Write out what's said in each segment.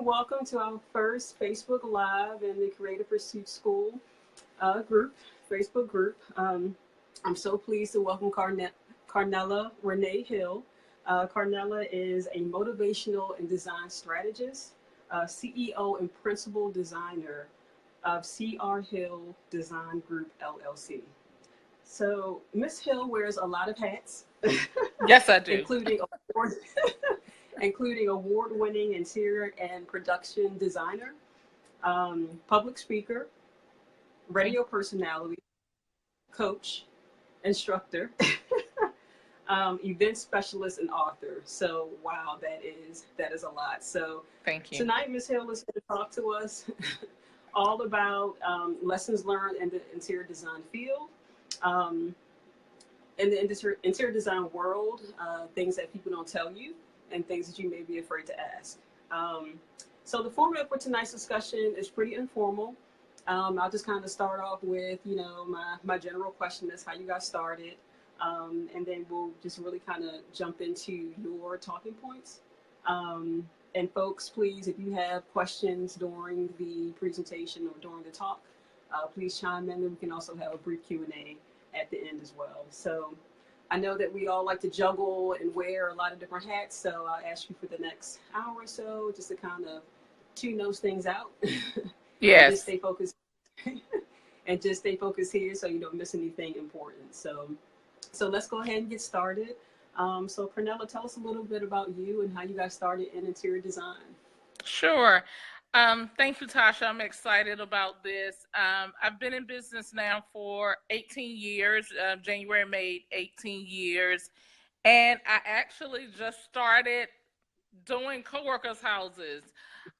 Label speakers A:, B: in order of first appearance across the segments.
A: welcome to our first Facebook Live in the Creative Pursuit School Facebook group. I'm so pleased to welcome Carnella Renee Hill. Carnella is a motivational and design strategist, CEO and principal designer of CR Hill Design Group LLC. So Miss Hill wears a lot of hats.
B: Yes, I do.
A: including award-winning interior and production designer, public speaker, radio personality, coach, instructor, event specialist, and author. So wow, that is a lot. So
B: thank you.
A: Tonight, Ms. Hill is going to talk to us all about lessons learned in the interior design field, in the interior design world, things that people don't tell you, and things that you may be afraid to ask. So the format for tonight's discussion is pretty informal. I'll just kind of start off with, my general question is how you got started. And then we'll just really kind of jump into your talking points. And folks, please, if you have questions during the presentation or during the talk, please chime in. And we can also have a brief Q&A at the end as well. So I know that we all like to juggle and wear a lot of different hats. So I'll ask you for the next hour or so just to kind of tune those things out.
B: Yes.
A: And just stay focused. And just stay focused here so you don't miss anything important. So let's go ahead and get started. So Carnella, tell us a little bit about you and how you got started in interior design.
B: Sure. Thank you, Tasha. I'm excited about this. I've been in business now for 18 years. January made 18 years. And I actually just started doing coworkers' houses.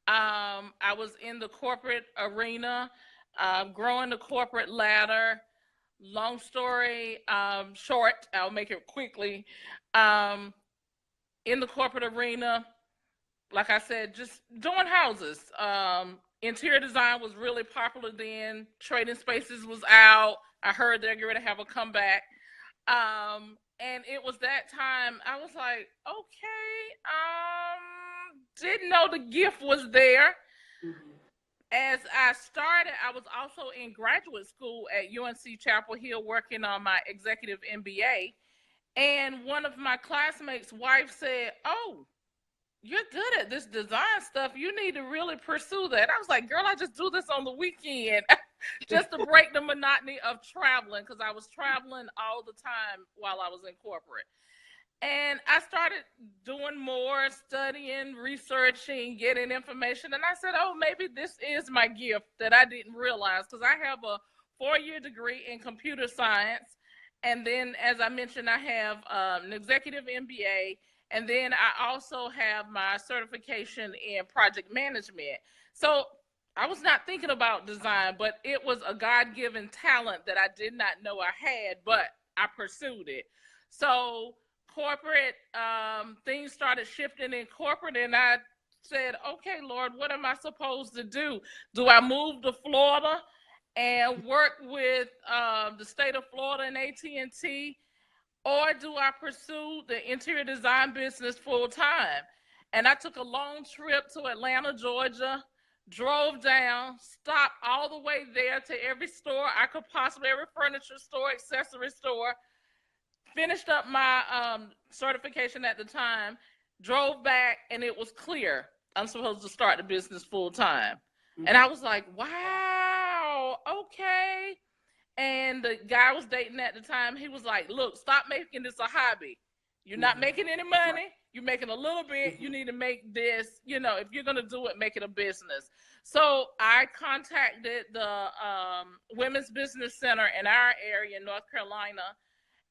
B: I was in the corporate arena, growing the corporate ladder. Long story short, I'll make it quickly. In the corporate arena, like I said, just doing houses. Interior design was really popular then. Trading Spaces was out. I heard they're going to have a comeback. And it was that time I was like, okay, didn't know the gift was there. Mm-hmm. As I started, I was also in graduate school at UNC Chapel Hill working on my executive MBA. And one of my classmates' wife said, oh, you're good at this design stuff. You need to really pursue that. I was like, girl, I just do this on the weekend just to break the monotony of traveling, because I was traveling all the time while I was in corporate. And I started doing more studying, researching, getting information. And I said, oh, maybe this is my gift that I didn't realize, because I have a 4-year degree in computer science. And then, as I mentioned, I have an executive MBA. And then I also have my certification in project management. So I was not thinking about design, but it was a God-given talent that I did not know I had, but I pursued it. So corporate, things started shifting in corporate, and I said, okay, Lord, what am I supposed to do? Do I move to Florida and work with the state of Florida and AT&T, or do I pursue the interior design business full time? And I took a long trip to Atlanta, Georgia, drove down, stopped all the way there to every store I could possibly, every furniture store, accessory store, finished up my certification at the time, drove back, and it was clear I'm supposed to start the business full time. Mm-hmm. And I was like, wow, okay. And the guy I was dating at the time, he was like, look, stop making this a hobby. You're not making any money. You're making a little bit. You need to make this, if you're going to do it, make it a business. So I contacted the Women's Business Center in our area in North Carolina,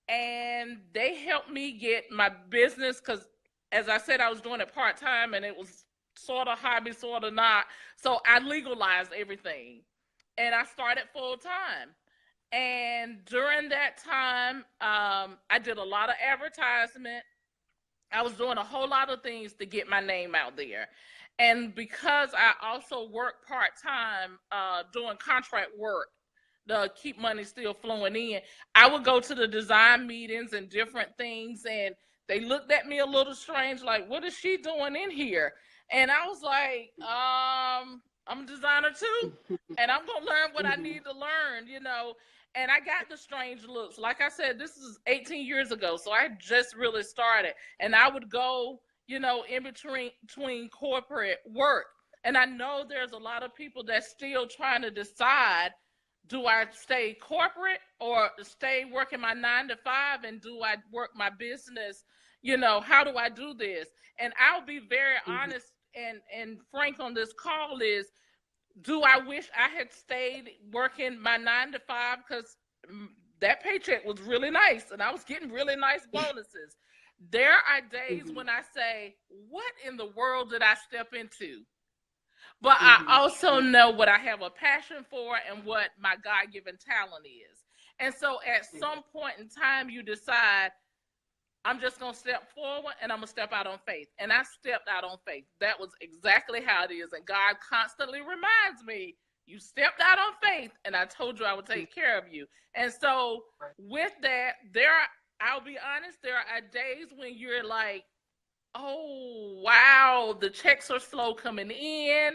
B: and they helped me get my business, because, as I said, I was doing it part-time, and it was sort of hobby, sort of not. So I legalized everything, and I started full-time. And during that time, I did a lot of advertisement. I was doing a whole lot of things to get my name out there. And because I also work part-time doing contract work to keep money still flowing in, I would go to the design meetings and different things, and they looked at me a little strange, like, what is she doing in here? And I was like, I'm a designer too, and I'm gonna learn what I need to learn, you know. And I got the strange looks. Like I said, this is 18 years ago, so I just really started. And I would go, you know, in between corporate work. And I know there's a lot of people that's still trying to decide, do I stay corporate or stay working my 9 to 5, and do I work my business? You know, how do I do this? And I'll be very honest and frank on this call is, do I wish I had stayed working my 9 to 5? Because that paycheck was really nice and I was getting really nice bonuses. There are days when I say, what in the world did I step into? But I also know what I have a passion for and what my God-given talent is. And so at some point in time, you decide, I'm just going to step forward and I'm going to step out on faith. And I stepped out on faith. That was exactly how it is. And God constantly reminds me, you stepped out on faith and I told you I would take care of you. And so with that, I'll be honest, there are days when you're like, oh, wow, the checks are slow coming in.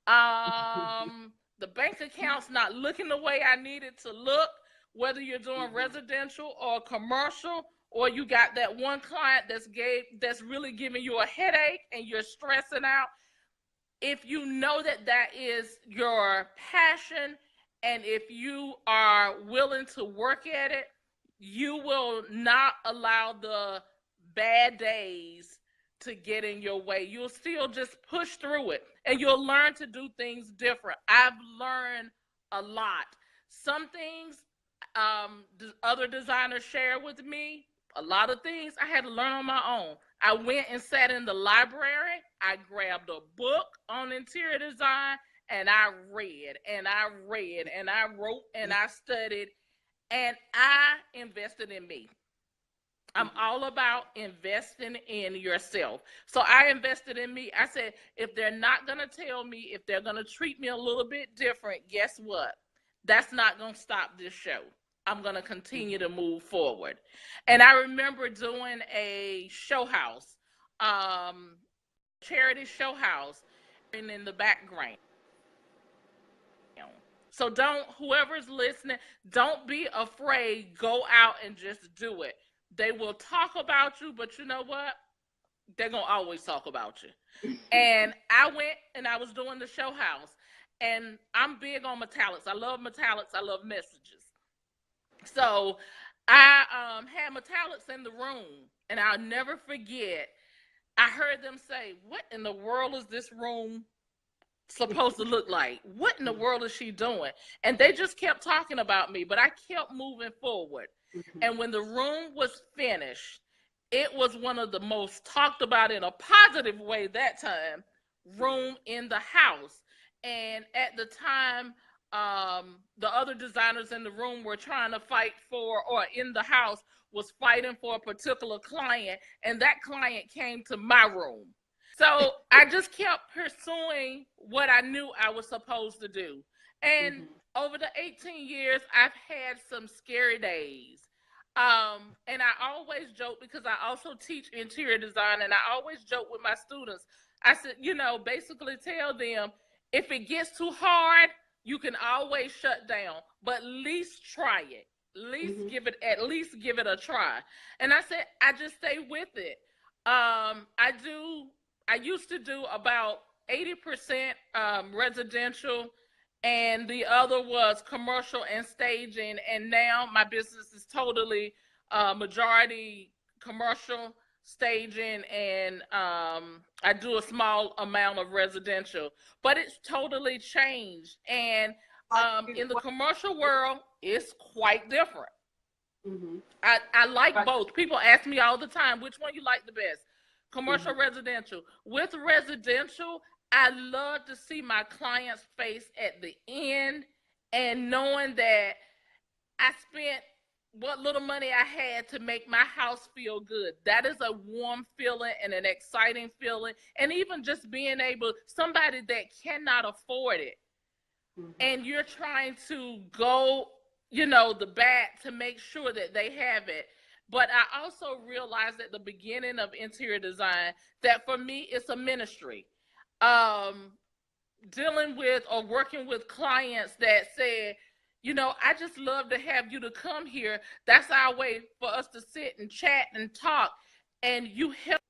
B: The bank account's not looking the way I need it to look, whether you're doing residential or commercial, or you got that one client that's really giving you a headache and you're stressing out. If you know that that is your passion, and if you are willing to work at it, you will not allow the bad days to get in your way. You'll still just push through it, and you'll learn to do things different. I've learned a lot. Some things other designers share with me, a lot of things I had to learn on my own. I went and sat in the library. I grabbed a book on interior design, and I read and I read and I wrote and I studied, and I invested in me. I'm all about investing in yourself. So I invested in me. I said, if they're not going to tell me, if they're going to treat me a little bit different, guess what? That's not going to stop this show. I'm going to continue to move forward. And I remember doing a show house, charity show house in the background. So whoever's listening, don't be afraid. Go out and just do it. They will talk about you, but you know what? They're going to always talk about you. And I went and I was doing the show house, and I'm big on metallics. I love metallics. I love messages. So I had metallics in the room, and I'll never forget, I heard them say, what in the world is this room supposed to look like? What in the world is she doing? And they just kept talking about me, but I kept moving forward. And when the room was finished, it was one of the most talked about in a positive way that time room in the house. And at the time, the other designers in the room were trying to fight for, or in the house was fighting for a particular client, and that client came to my room. So I just kept pursuing what I knew I was supposed to do. And over the 18 years, I've had some scary days. And I always joke, because I also teach interior design, and I always joke with my students. I said, you know, basically tell them, if it gets too hard, you can always shut down, but at least try it. At least give it a try. And I said, I just stay with it. I used to do about 80% residential, and the other was commercial and staging. And now my business is totally majority commercial, staging, and I do a small amount of residential. But it's totally changed. And in the commercial world, it's quite different. I like both. People ask me all the time, which one you like the best? Commercial, residential. With residential, I love to see my client's face at the end, and knowing that I spent what little money I had to make my house feel good. That is a warm feeling and an exciting feeling. And even just being able, somebody that cannot afford it, and you're trying to go, you know, the bat to make sure that they have it. But I also realized at the beginning of interior design that for me, it's a ministry. um, dealing with or working with clients that said, you know, I just love to have you to come here. That's our way for us to sit and chat and talk. And you help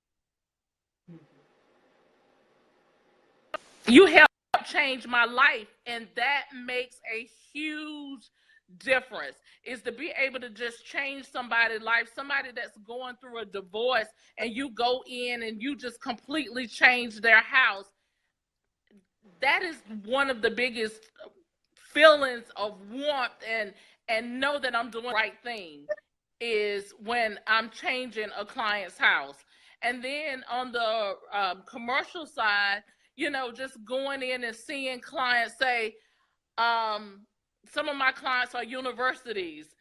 B: change my life. And that makes a huge difference, is to be able to just change somebody's life, somebody that's going through a divorce, and you go in and you just completely change their house. That is one of the biggest feelings of warmth and know that I'm doing the right thing, is when I'm changing a client's house. And then on the commercial side, you know, just going in and seeing clients say, um, some of my clients are universities,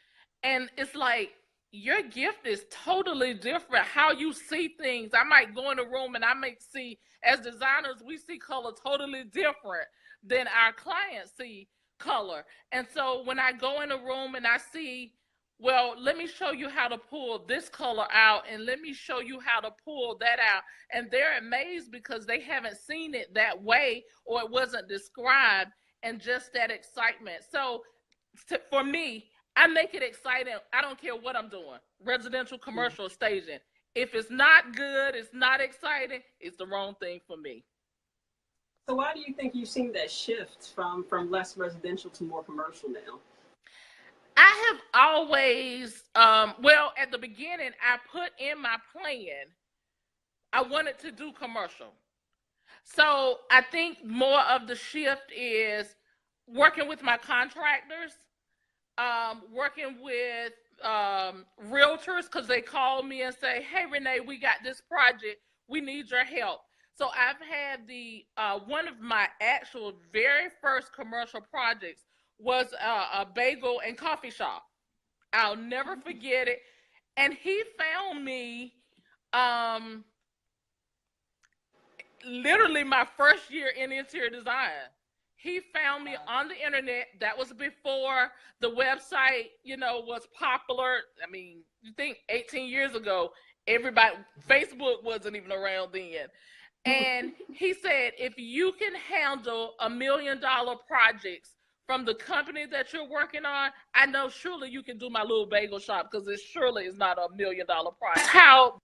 B: and it's like, your gift is totally different. How you see things. I might go in a room and I might see, as designers, we see color totally different than our clients see color. And so when I go in a room and I see, well, let me show you how to pull this color out, and let me show you how to pull that out. And they're amazed because they haven't seen it that way, or it wasn't described, and just that excitement. So for me, I make it exciting. I don't care what I'm doing, residential, commercial, staging. If it's not good, it's not exciting, it's the wrong thing for me.
A: So why do you think you've seen that shift from less residential to more commercial now?
B: I have always, well, at the beginning, I put in my plan, I wanted to do commercial. So I think more of the shift is working with my contractors, working with realtors, because they call me and say, hey, Renee, we got this project. We need your help. So I've had the one of my actual very first commercial projects was a bagel and coffee shop. I'll never forget it. And he found me um, literally my first year in interior design. He found me on the internet. That was before the website, you know, was popular. I mean, you think 18 years ago, everybody, Facebook wasn't even around then. And he said, if you can handle $1 million projects from the company that you're working on, I know surely you can do my little bagel shop, because it surely is not $1 million project. How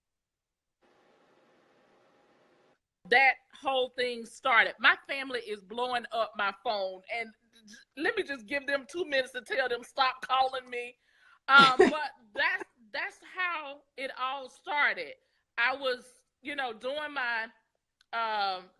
B: that whole thing started. My family is blowing up my phone, and let me just give them 2 minutes to tell them stop calling me. But that's how it all started. I was, you know, doing my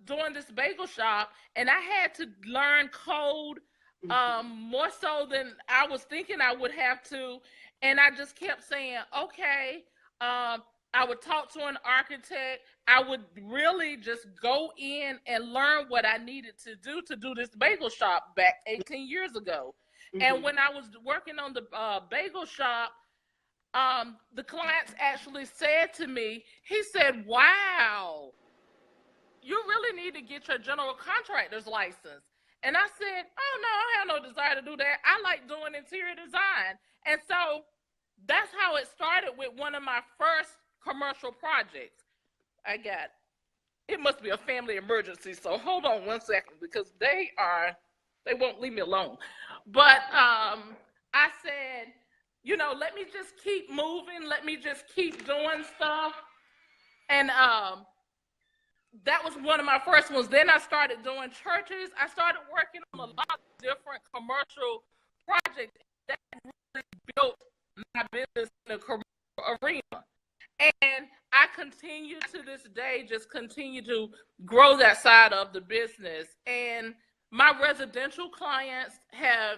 B: doing this bagel shop, and I had to learn code more so than I was thinking I would have to. And I just kept saying, okay, I would talk to an architect. I would really just go in and learn what I needed to do this bagel shop back 18 years ago. And when I was working on the bagel shop, the clients actually said to me, he said, wow, you really need to get your general contractor's license. And I said, oh no, I have no desire to do that. I like doing interior design. And so that's how it started with one of my first commercial projects. It must be a family emergency, so hold on 1 second, because they won't leave me alone. But I said, you know, let me just keep moving, let me just keep doing stuff. And that was one of my first ones. Then I started doing churches. I started working on a lot of different commercial projects that really built my business in the commercial arena. And I continue to this day, just continue to grow that side of the business. And my residential clients have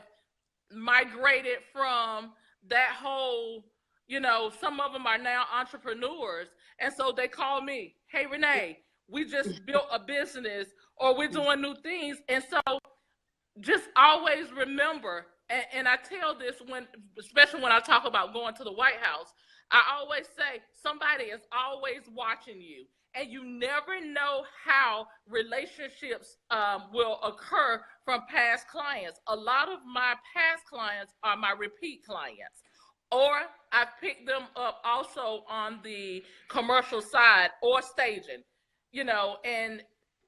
B: migrated from that whole, you know, some of them are now entrepreneurs. And so they call me, hey, Renee, we just built a business, or we're doing new things. And so just always remember, and I tell this especially when I talk about going to the White House, I always say somebody is always watching you, and you never know how relationships will occur from past clients. A lot of my past clients are my repeat clients, or I've picked them up also on the commercial side or staging, you know, and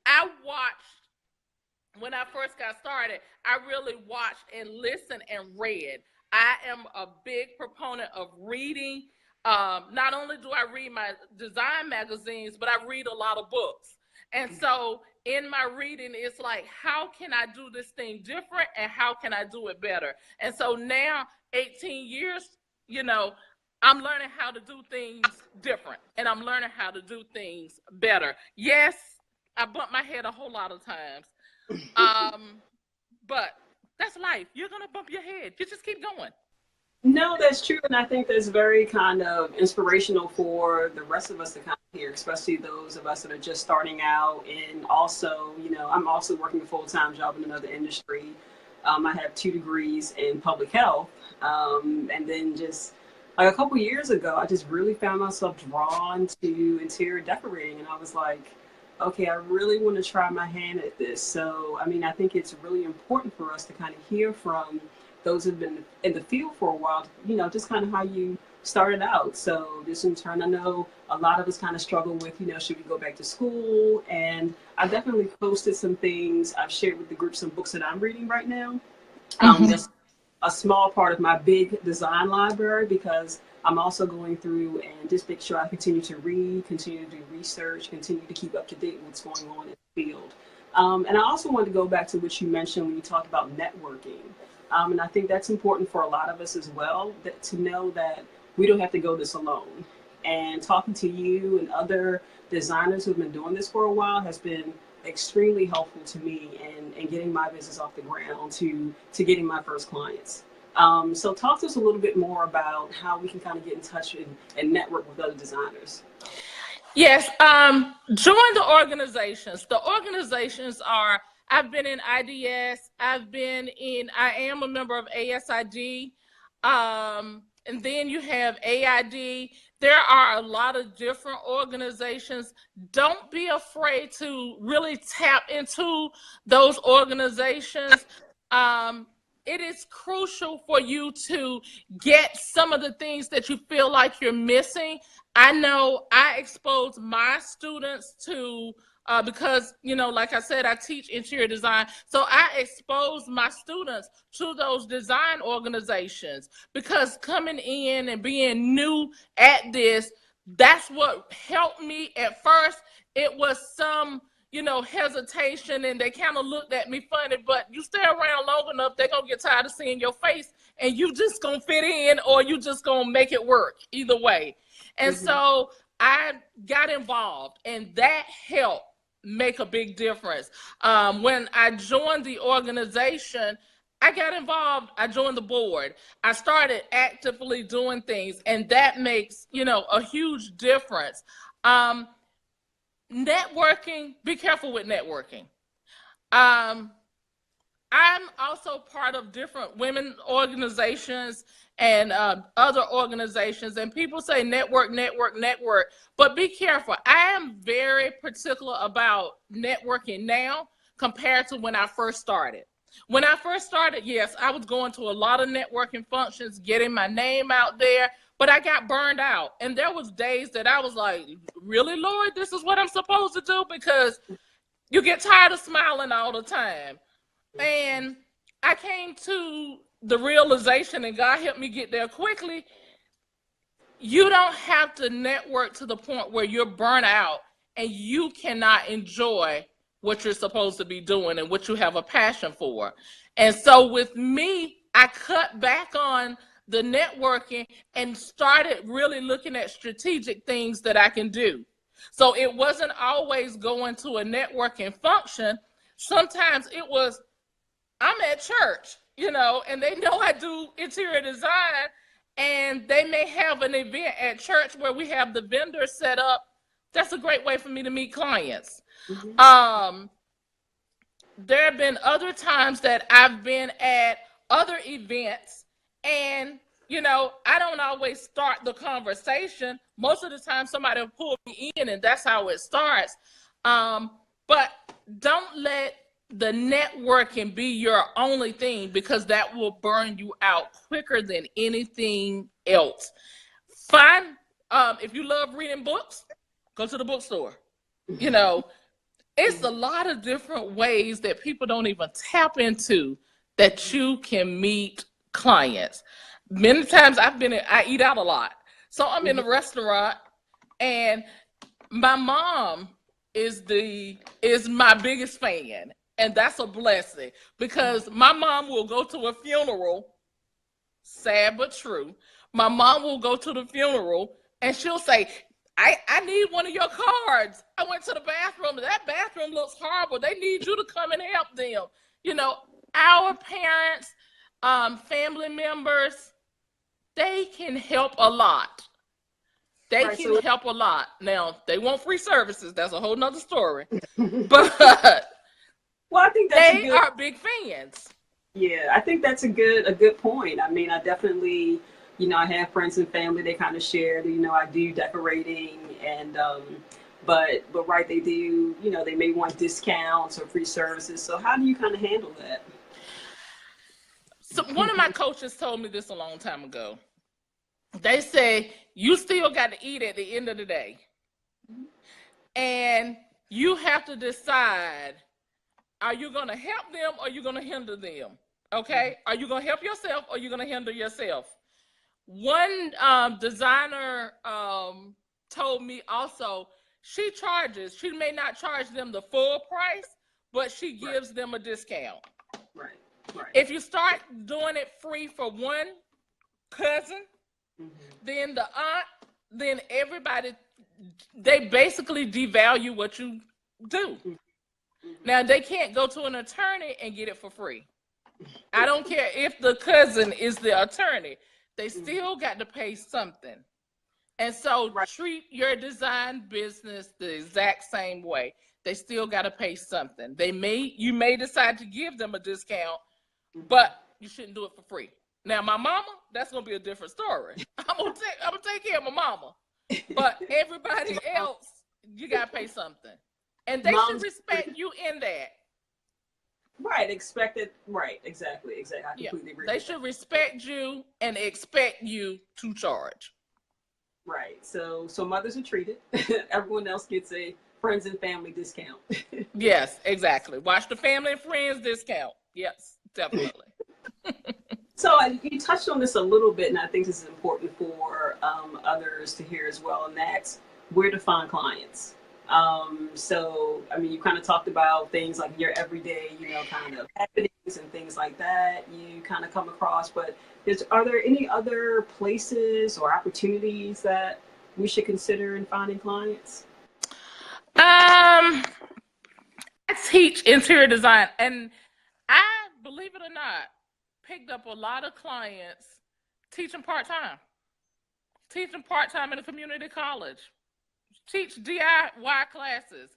B: I watched, when I first got started, I really watched and listened and read. I am a big proponent of reading. Not only do I read my design magazines, but I read a lot of books. And so in my reading, it's like, how can I do this thing different and how can I do it better? And so now, 18 years, you know, I'm learning how to do things different and I'm learning how to do things better. Yes, I bump my head a whole lot of times. But that's life. You're going to bump your head. You just keep going.
A: No, that's true. And I think that's very kind of inspirational for the rest of us to kind of hear, especially those of us that are just starting out. And also, you know, I'm also working a full-time job in another industry. I have 2 degrees in public health. And then just like a couple years ago, I just really found myself drawn to interior decorating. And I was like, okay, I really want to try my hand at this. So, I mean, I think it's really important for us to kind of hear from those who've been in the field for a while, you know, just kind of how you started out. So this in turn, I know a lot of us kind of struggle with, you know, should we go back to school? And I definitely posted some things. I've shared with the group some books that I'm reading right now. That's a small part of my big design library because I'm also going through and just make sure I continue to read, continue to do research, continue to keep up to date with what's going on in the field. And I also wanted to go back to what you mentioned when you talked about networking. And I think that's important for a lot of us as well, that to know that we don't have to go this alone. And talking to you and other designers who've been doing this for a while has been extremely helpful to me and getting my business off the ground to getting my first clients. So talk to us a little bit more about how we can kind of get in touch and network with other designers.
B: Yes, join the organizations. The organizations are, I've been in IDS, I am a member of ASID, and then you have AID. There are a lot of different organizations. Don't be afraid to really tap into those organizations. It is crucial for you to get some of the things that you feel like you're missing. I know I expose my students to, because, you know, like I said, I teach interior design. So I expose my students to those design organizations because coming in and being new at this, that's what helped me at first. It was some, you know, hesitation and they kind of looked at me funny, but you stay around long enough, they're going to get tired of seeing your face and you just going to fit in or you just going to make it work either way. And so I got involved and that helped make a big difference. When I joined the organization, I got involved. I joined the board. I started actively doing things and that makes, you know, a huge difference. Networking, be careful with networking. I'm also part of different women organizations and other organizations, and people say network, but be careful. I am very particular about networking now compared to when I first started. When I first started, yes, I was going to a lot of networking functions, getting my name out there, but I got burned out. And there was days that I was like, really, Lord, this is what I'm supposed to do? Because you get tired of smiling all the time. And I came to the realization, and God helped me get there quickly, you don't have to network to the point where you're burnt out and you cannot enjoy what you're supposed to be doing and what you have a passion for. And so with me, I cut back on the networking and started really looking at strategic things that I can do. So it wasn't always going to a networking function. Sometimes it was, I'm at church, you know, and they know I do interior design, and they may have an event at church where we have the vendors set up. That's a great way for me to meet clients. There have been other times that I've been at other events and, you know, I don't always start the conversation. Most of the time somebody will pull me in and that's how it starts. But don't let the networking be your only thing because that will burn you out quicker than anything else. If you love reading books, go to the bookstore, you know, It's a lot of different ways that people don't even tap into that you can meet clients. Many times I eat out a lot. So I'm in a restaurant and my mom is my biggest fan. And that's a blessing because my mom will go to a funeral, sad but true. My mom will go to the funeral and she'll say, I need one of your cards. I went to the bathroom. That bathroom looks horrible. They need you to come and help them. You know, our parents, family members, they can help a lot. They can help a lot. Now, they want free services. That's a whole nother story. But
A: well, I think that's
B: they are big fans.
A: Yeah, I think that's a good point. I mean, I definitely, I have friends and family. They kind of share. I do decorating, and but right, they do. They may want discounts or free services. So how do you kind of handle that?
B: So one of my coaches told me this a long time ago. They say you still got to eat at the end of the day, and you have to decide. Are you going to help them or are you going to hinder them? Okay? Are you going to help yourself or are you going to hinder yourself? One designer told me also, she may not charge them the full price, but she gives them a discount.
A: Right.
B: If you start doing it free for one cousin, then the aunt, then everybody, they basically devalue what you do. Now, they can't go to an attorney and get it for free. I don't care if the cousin is the attorney. They still got to pay something. And so treat your design business the exact same way. They still got to pay something. You may decide to give them a discount, but you shouldn't do it for free. Now, my mama, that's going to be a different story. I'm gonna take care of my mama. But everybody else, you got to pay something. And they should respect you in that.
A: Right, expected. Right, exactly. I completely agree.
B: They should respect you and expect you to charge.
A: Right. So mothers are treated. Everyone else gets a friends and family discount.
B: Yes, exactly. Watch the family and friends discount. Yes, definitely.
A: So you touched on this a little bit, and I think this is important for others to hear as well, and that's where to find clients. So, I mean, you kind of talked about things like your everyday, kind of happenings and things like that you kind of come across, but are there any other places or opportunities that we should consider in finding clients?
B: I teach interior design, and I, believe it or not, picked up a lot of clients teaching part-time in a community college. Teach DIY classes.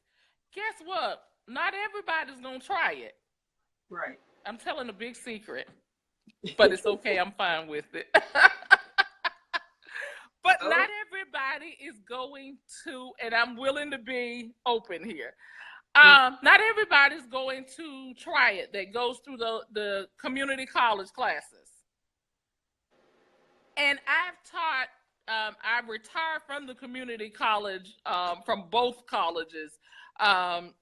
B: Guess what? Not everybody's going to try it.
A: Right.
B: I'm telling a big secret, but it's okay. I'm fine with it. But not everybody is going to, and I'm willing to be open here. Not everybody's going to try it that goes through the community college classes. And I've taught, I retired from the community college, from both colleges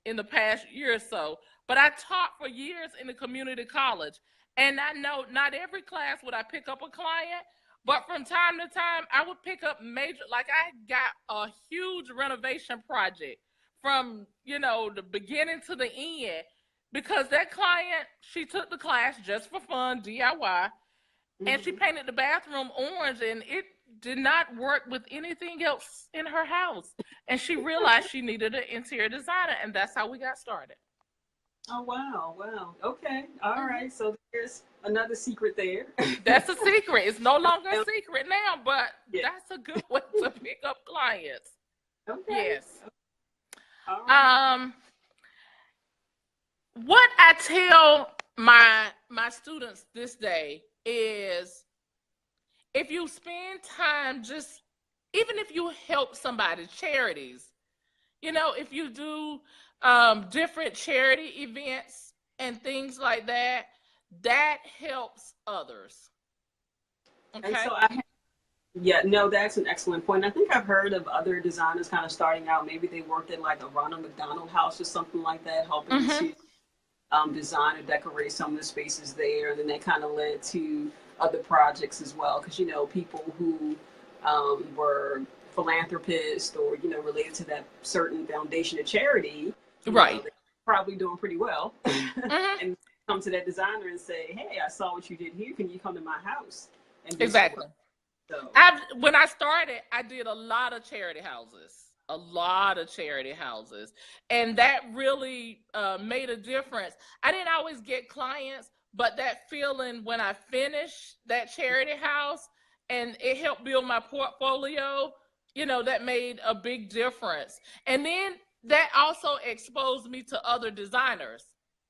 B: in the past year or so. But I taught for years in the community college. And I know not every class would I pick up a client, but from time to time, I would pick up major, like I got a huge renovation project from, the beginning to the end, because that client, she took the class just for fun, DIY, and she painted the bathroom orange, and it did not work with anything else in her house. And she realized she needed an interior designer, and that's how we got started.
A: Oh, wow. Okay. All right. So there's another secret there.
B: That's a secret. It's no longer a secret now, but that's a good way to pick up clients.
A: Okay.
B: Yes.
A: All right.
B: What I tell my students this day is, if you spend time, even if you help somebody, charities, if you do different charity events and things like that, that helps others. Okay.
A: And so Yeah, no, that's an excellent point. I think I've heard of other designers kind of starting out. Maybe they worked in like a Ronald McDonald House or something like that, helping
B: Mm-hmm.
A: to design or decorate some of the spaces there. And then that kind of led to other projects as well. Because, people who were philanthropists or, related to that certain foundation or charity,
B: Right.
A: they're probably doing pretty well.
B: Mm-hmm.
A: And come to that designer and say, hey, I saw what you did here. Can you come to my house and do some
B: Exactly.
A: work? So,
B: When I started, I did a lot of charity houses, and that really made a difference. I didn't always get clients, but that feeling when I finished that charity house and it helped build my portfolio, that made a big difference. And then that also exposed me to other designers,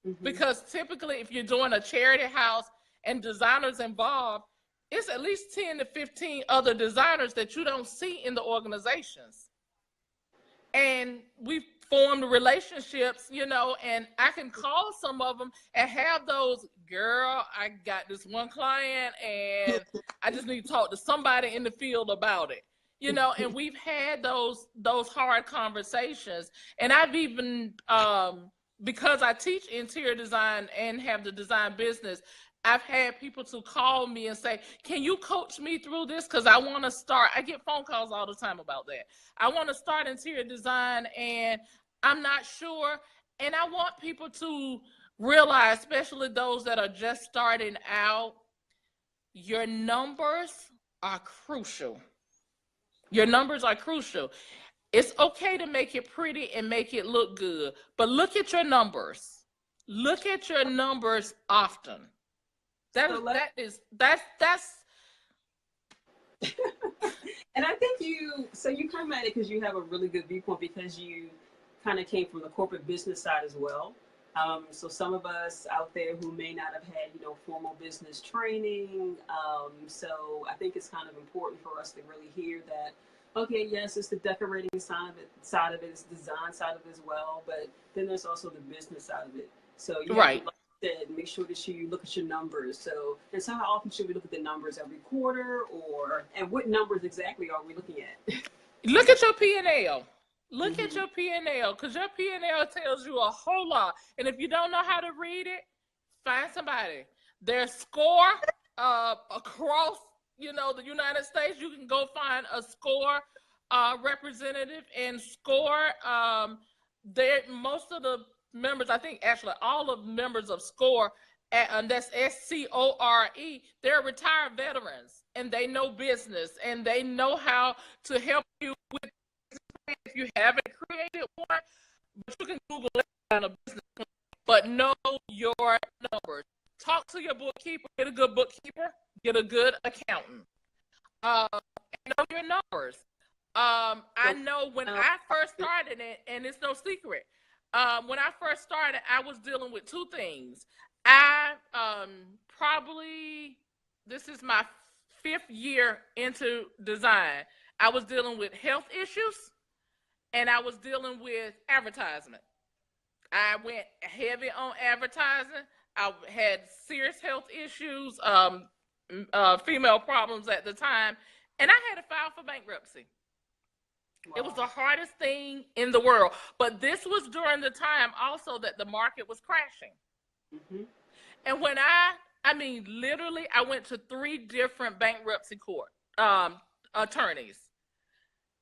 A: mm-hmm.
B: because typically if you're doing a charity house and designers involved, it's at least 10 to 15 other designers that you don't see in the organizations. And we formed relationships, and I can call some of them and have those, girl, I got this one client and I just need to talk to somebody in the field about it. And we've had those hard conversations. And I've even because I teach interior design and have the design business, I've had people to call me and say, can you coach me through this? Because I want to start. I get phone calls all the time about that. I want to start interior design and I'm not sure. And I want people to realize, especially those that are just starting out, your numbers are crucial. Your numbers are crucial. It's okay to make it pretty and make it look good, but look at your numbers. Look at your numbers often. That's
A: And I think you come at it because you have a really good viewpoint because you kind of came from the corporate business side as well. So some of us out there who may not have had, formal business training. So I think it's kind of important for us to really hear that, okay, yes, it's the decorating side of it, it's the design side of it as well, but then there's also the business side of it. So you have to, make sure that you look at your numbers. So how often should we look at the numbers? Every quarter, and what numbers exactly are we looking at?
B: Look at your P&L. Look at your P&L, because your P&L tells you a whole lot. And if you don't know how to read it, find somebody. Their score across, the United States, you can go find a score representative and score. Most of the members, I think actually all of the members of SCORE, and that's SCORE, they're retired veterans and they know business and they know how to help you with, if you haven't created one, but you can Google it on a business, but know your numbers. Talk to your bookkeeper, get a good bookkeeper, get a good accountant, and know your numbers. I know when I first started it, and it's no secret, when I first started, I was dealing with two things. I this is my 5th year into design. I was dealing with health issues and I was dealing with advertisement. I went heavy on advertising. I had serious health issues, female problems at the time, and I had to file for bankruptcy. Wow. It was the hardest thing in the world. But this was during the time also that the market was crashing. Mm-hmm. And when literally, I went to 3 different bankruptcy court attorneys.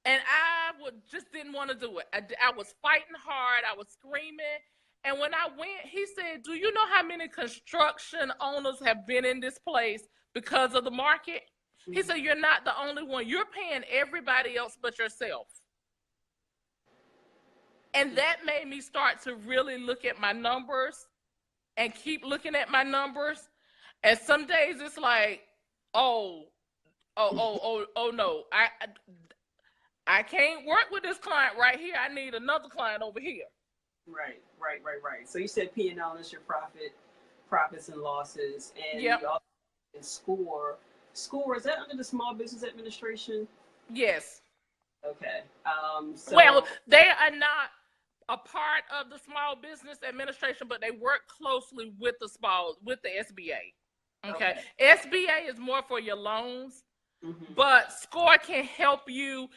B: And I just didn't want to do it. I was fighting hard. I was screaming. And when I went, he said, do you know how many construction owners have been in this place because of the market? Mm-hmm. He said, you're not the only one. You're paying everybody else but yourself. And that made me start to really look at my numbers and keep looking at my numbers. And some days it's like, oh no, I can't work with this client right here. I need another client over here.
A: Right. So you said P&L is your profits and losses, and you also and SCORE. SCORE, is that under the Small Business Administration?
B: Yes.
A: Okay.
B: Well, they are not a part of the Small Business Administration, but they work closely with the SBA. Okay. SBA is more for your loans. But SCORE can help you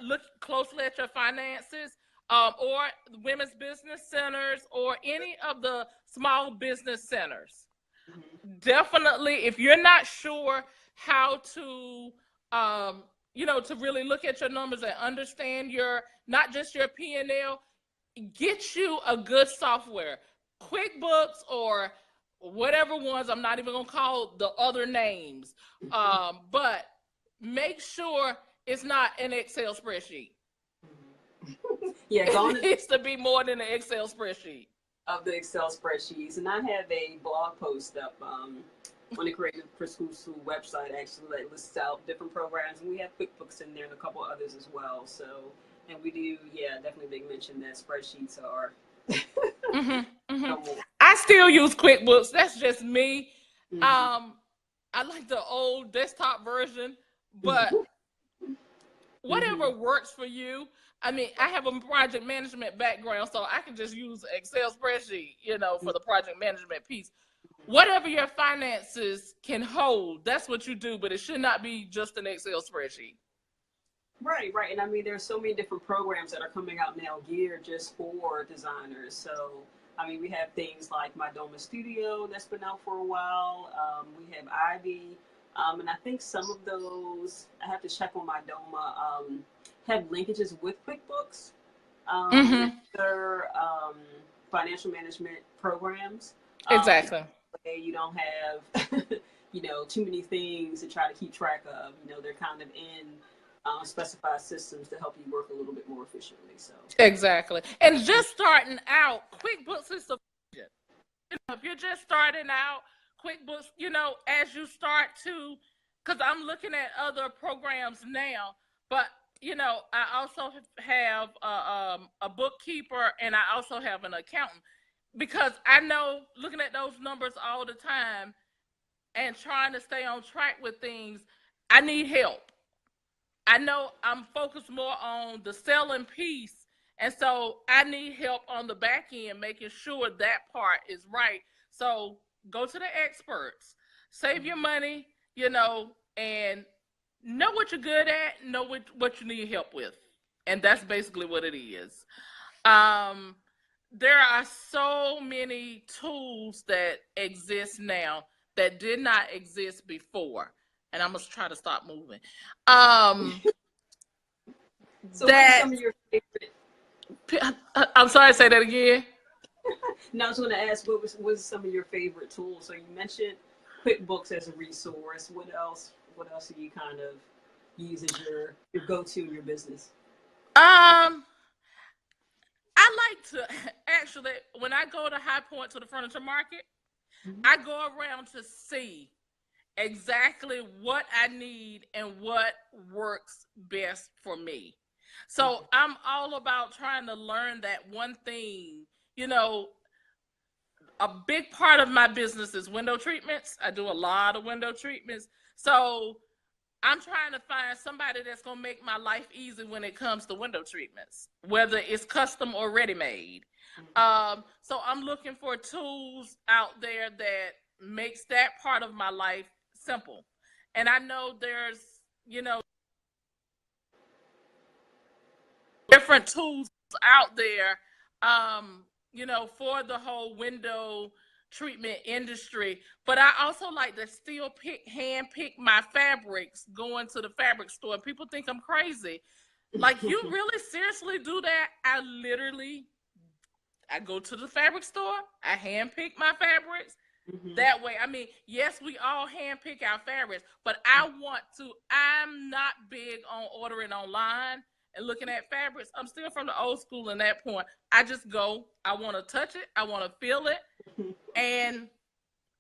B: look closely at your finances, or women's business centers, or any of the small business centers. Definitely, if you're not sure how to, to really look at your numbers and understand not just your P&L, get you a good software, QuickBooks or whatever ones. I'm not even gonna call the other names, but make sure it's not an Excel spreadsheet.
A: Yeah,
B: it needs to be more than an Excel spreadsheet.
A: Of the Excel spreadsheets, and I have a blog post up on the Creative for School website actually that lists out different programs, and we have QuickBooks in there and a couple others as well. So, and we do, definitely big mention that spreadsheets are.
B: I still use QuickBooks. That's just me. I like the old desktop version, but whatever works for you. I mean, I have a project management background, so I can just use Excel spreadsheet, for the project management piece. Whatever your finances can hold, that's what you do, but it should not be just an Excel spreadsheet.
A: Right. And I mean, there's so many different programs that are coming out now geared just for designers. So, I mean, we have things like My Doma Studio that's been out for a while. We have Ivy. And I think some of those, I have to check on My Doma, have linkages with QuickBooks. Their financial management programs.
B: Exactly.
A: You don't have, too many things to try to keep track of. They're kind of in specified systems to help you work a little bit more efficiently. So
B: exactly. And just starting out, QuickBooks is sufficient. If you're just starting out, QuickBooks, as you start to, because I'm looking at other programs now, but I also have a bookkeeper, and I also have an accountant, because I know, looking at those numbers all the time and trying to stay on track with things, I need help. I know I'm focused more on the selling piece, and so I need help on the back end, making sure that part is right. So go to the experts, save your money, and know what you're good at, know what you need help with. And that's basically what it is. There are so many tools that exist now that did not exist before. And I'm going to try to stop moving.
A: So what are some of your favorite?
B: I'm sorry, say that again.
A: No, I was going to ask, what was some of your favorite tools? So you mentioned QuickBooks as a resource. What else do you kind of use as your go-to in your business?
B: I like to, actually, when I go to High Point to the furniture market, I go around to see exactly what I need and what works best for me. So I'm all about trying to learn that one thing. A big part of my business is window treatments. I do a lot of window treatments. So I'm trying to find somebody that's going to make my life easy when it comes to window treatments, whether it's custom or ready-made. So I'm looking for tools out there that makes that part of my life simple. And I know there's, different tools out there, for the whole window treatment industry. But I also like to still hand pick my fabrics going to the fabric store. And people think I'm crazy. Like, you really seriously do that? I go to the fabric store, I hand pick my fabrics. That way, I mean, yes, we all hand pick our favorites, but I'm not big on ordering online and looking at fabrics. I'm still from the old school in that point. I just go, I want to touch it, I want to feel it, and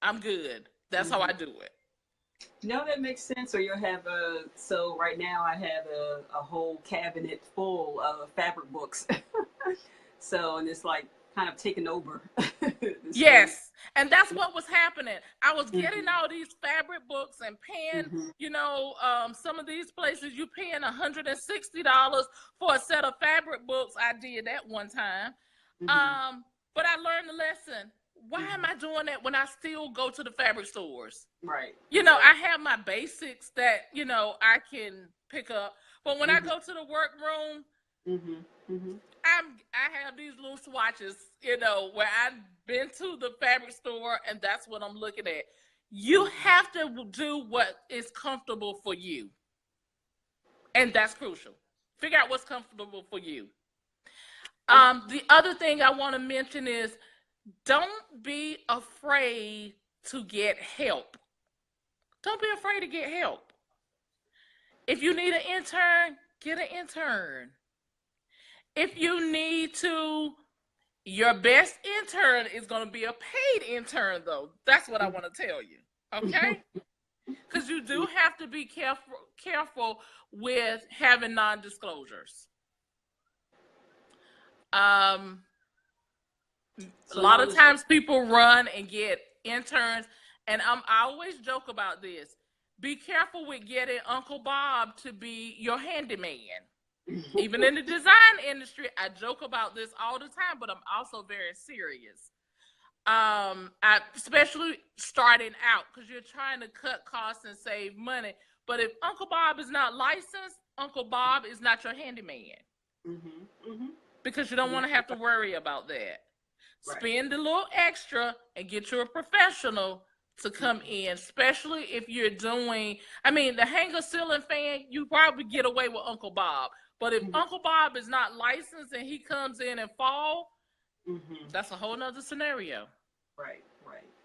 B: I'm good. That's how I do it.
A: No, that makes sense. Or you'll have so right now I have a whole cabinet full of fabric books. So, and it's like kind of taken over.
B: Yes. And that's what was happening. I was getting all these fabric books and paying, some of these places you paying $160 for a set of fabric books. I did that one time. But I learned the lesson. why am I doing that when I still go to the fabric stores?
A: Right.
B: You know, I have my basics that, you know, I can pick up. But when I go to the workroom, I have these little swatches, you know, where I've been to the fabric store and that's what I'm looking at. You have to do what is comfortable for you. And that's crucial. Figure out what's comfortable for you. The other thing I want to mention is don't be afraid to get help. Don't be afraid to get help. If you need an intern, get an intern. If you need to, your best intern is going to be a paid intern, though. That's what I want to tell you. Okay? Because you do have to be careful with having non-disclosures. A lot of times people run and get interns, and I always joke about this. Be careful with getting Uncle Bob to be your handyman. Even in the design industry, I joke about this all the time, but I'm also very serious. Especially starting out, because you're trying to cut costs and save money. But if Uncle Bob is not licensed, Uncle Bob is not your handyman. Because you don't want to have to worry about that. Right. Spend a little extra and get you a professional to come in, especially if you're doing, I mean, the hanger ceiling fan, you probably get away with Uncle Bob. But if Uncle Bob is not licensed and he comes in and fall, that's a whole nother scenario.
A: Right.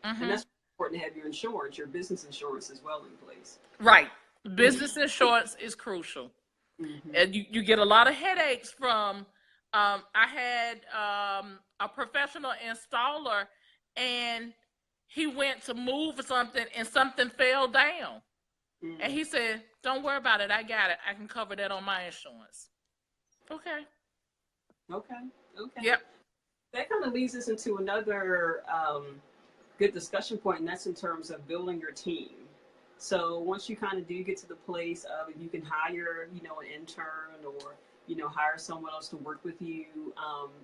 A: And that's important to have your insurance, your business insurance as well in place.
B: Right. Business insurance is crucial. And you get a lot of headaches from, I had a professional installer and he went to move something and something fell down. And he said, don't worry about it. I got it. I can cover that on my insurance. Okay. Yep.
A: That kind of leads us into another good discussion point, and that's in terms of building your team. So once you kind of do get to the place of you can hire, you know, an intern or, you know, hire someone else to work with you,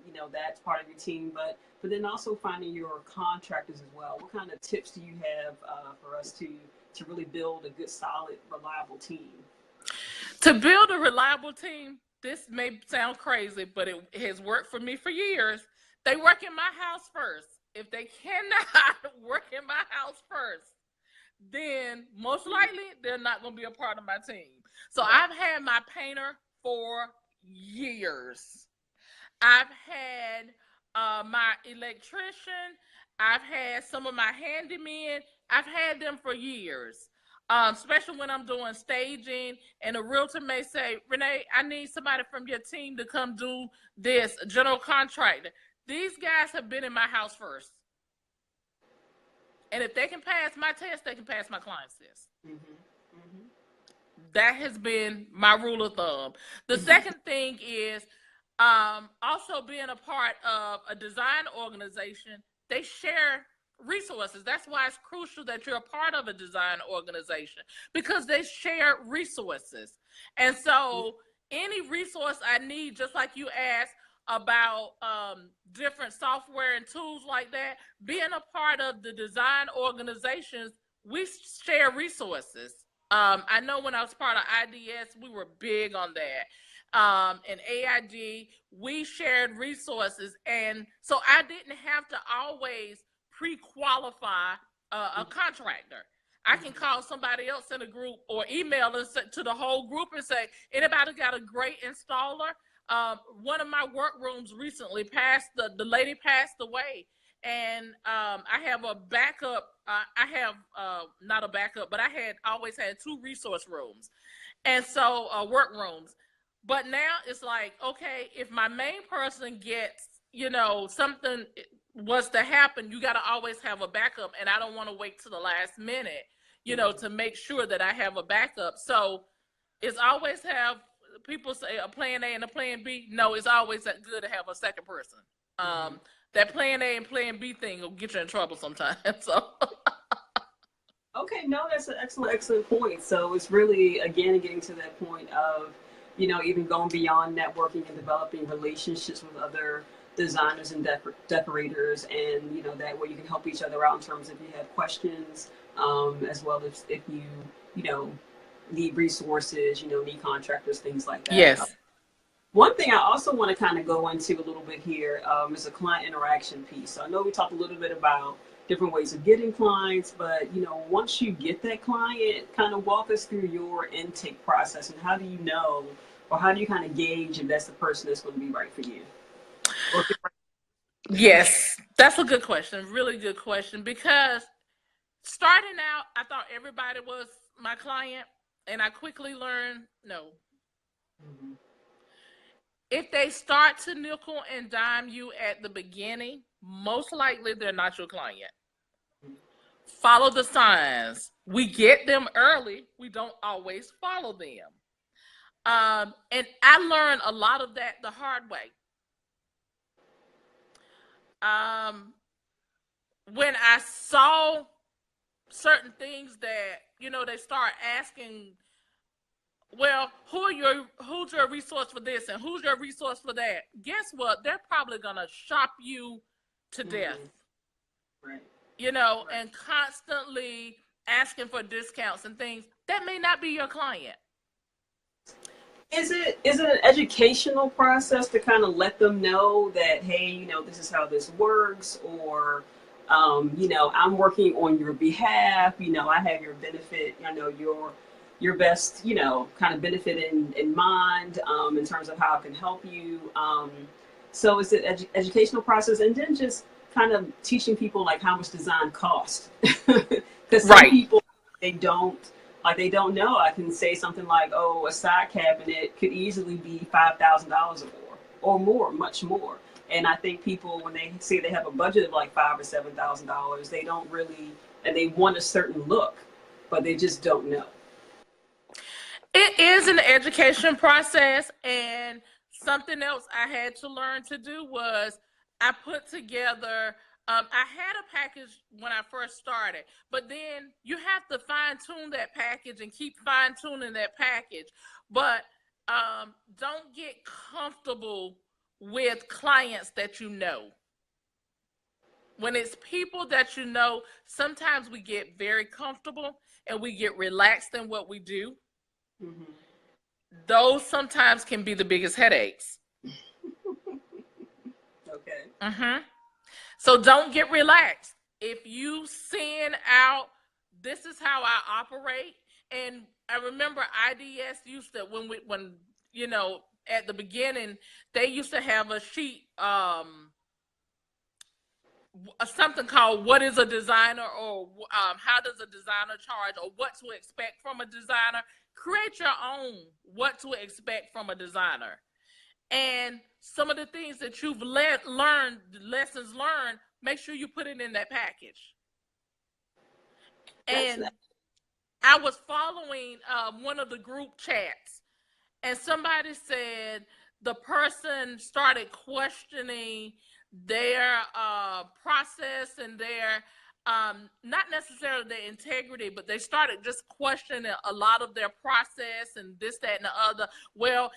A: you know, that's part of your team. But then also finding your contractors as well. What kind of tips do you have for us to really build a good, solid, reliable team?
B: To build a reliable team, this may sound crazy, but it has worked for me for years. They work in my house first. If they cannot work in my house first, then most likely they're not going to be a part of my team. So I've had my painter for years. I've had my electrician. I've had some of my handymen. I've had them for years, especially when I'm doing staging and a realtor may say, Renee, I need somebody from your team to come do this, a general contractor. These guys have been in my house first. And if they can pass my test, they can pass my client's test. That has been my rule of thumb. The second thing is also being a part of a design organization. They share resources. That's why it's crucial that you're a part of a design organization, because they share resources. And so any resource I need, just like you asked about different software and tools like that, being a part of the design organizations, we share resources. I know when I was part of IDS, we were big on that. And AIG, we shared resources. And so I didn't have to always pre-qualify a contractor. I can call somebody else in a group or email us to the whole group and say, anybody got a great installer? One of my workrooms recently the lady passed away. And I have a backup. Not a backup, but I always had 2 resource rooms. And so work rooms. But now it's like, okay, if my main person gets, you know, something was to happen, you got to always have a backup. And I don't want to wait to the last minute, you know, to make sure that I have a backup. So it's always have, people say a plan A and a plan B. No, it's always good to have a second person. That plan A and plan B thing will get you in trouble sometimes. So.
A: Okay, no, that's an excellent point. So it's really, again, getting to that point of, you know, even going beyond networking and developing relationships with other designers and decorators, and that way you can help each other out in terms of if you have questions, as well as if you need resources, need contractors, things like that.
B: Yes.
A: One thing I also want to kind of go into a little bit here is a client interaction piece. So I know we talked a little bit about different ways of getting clients, but once you get that client, kind of walk us through your intake process and how do you know, or how do you kind of gauge if that's the person that's going to be right for you?
B: Yes, that's a good question. Really good question, because starting out, I thought everybody was my client, and I quickly learned no.
A: Mm-hmm.
B: If they start to nickel and dime you at the beginning, most likely they're not your client. Follow the signs. We get them early. We don't always follow them. And I learned a lot of that the hard way. When I saw certain things that, they start asking, well, who's your resource for this and who's your resource for that? Guess what? They're probably gonna shop you to death.
A: Right.
B: Right. And constantly asking for discounts and things that may not be your client.
A: Is it an educational process to kind of let them know that, hey, this is how this works, or I'm working on your behalf, I have your benefit, your best, kind of benefit in mind, in terms of how I can help you. So it's an educational process, and then just kind of teaching people like how much design costs. Because some people, they don't know. I can say something like, oh, a side cabinet could easily be $5,000 or more, much more. And I think people, when they say they have a budget of like $5,000 or $7,000, they don't really, and they want a certain look, but they just don't know.
B: It is an education process, and something else I had to learn to do was I put together, I had a package when I first started, but then you have to fine tune that package and keep fine tuning that package. But don't get comfortable with clients that you know. When it's people that you know, sometimes we get very comfortable and we get relaxed in what we do. Mm-hmm. Those sometimes can be the biggest headaches.
A: Okay.
B: Mm-hmm. So don't get relaxed. If you send out, this is how I operate. And I remember IDS used to, when at the beginning, they used to have a sheet, something called "What is a designer?" or "How does a designer charge?" or "What to expect from a designer." Create your own "What to expect from a designer," and some of the things that you've learned, lessons learned, make sure you put it in that package. And I was following one of the group chats, and somebody said the person started questioning their process and their not necessarily their integrity, but they started just questioning a lot of their process and this, that, and the other. Well,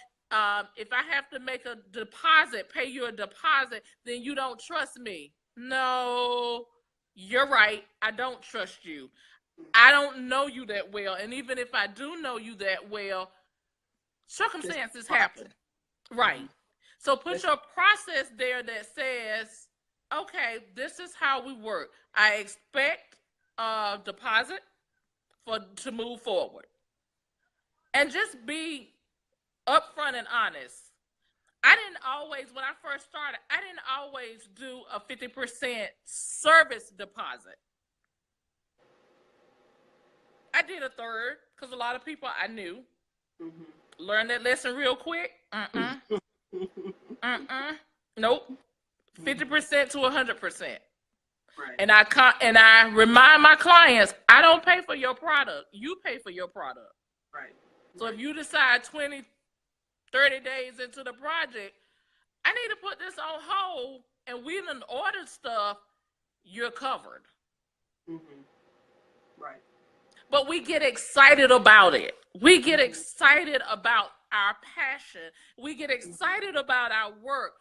B: if I have to make a deposit, pay you a deposit, then you don't trust me. No, you're right. I don't trust you. I don't know you that well. And even if I do know you that well, circumstances happen. Right. So put your process there that says, okay, this is how we work. I expect a deposit to move forward. And just be upfront and honest. I didn't always, when I first started, I didn't always do a 50% service deposit. I did a third because a lot of people I knew learned that lesson real quick. Nope. 50% to 100%. Right. And I remind my clients, I don't pay for your product. You pay for your product.
A: Right.
B: So if you decide 20, 30 days into the project, I need to put this on hold, and we done ordered stuff, you're covered.
A: Right.
B: But we get excited about it. We get excited about our passion. We get excited about our work.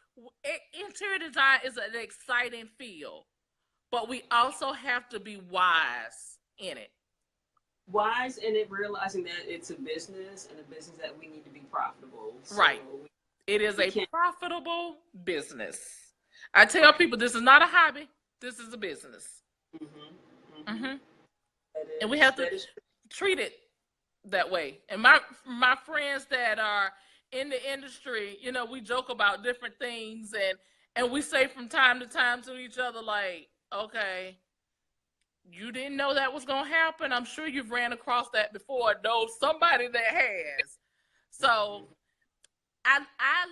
B: Interior design is an exciting field, but we also have to be wise in it.
A: Wise in it, realizing that it's a business and a business that we need to be profitable. So
B: right. It is a profitable business. I tell people this is not a hobby. This is a business.
A: Mm-hmm. Mm-hmm.
B: And we have to treat it that way. And my friends that are in the industry, you know, we joke about different things, and we say from time to time to each other, like, okay, you didn't know that was going to happen. I'm sure you've ran across that before. Know somebody that has. So I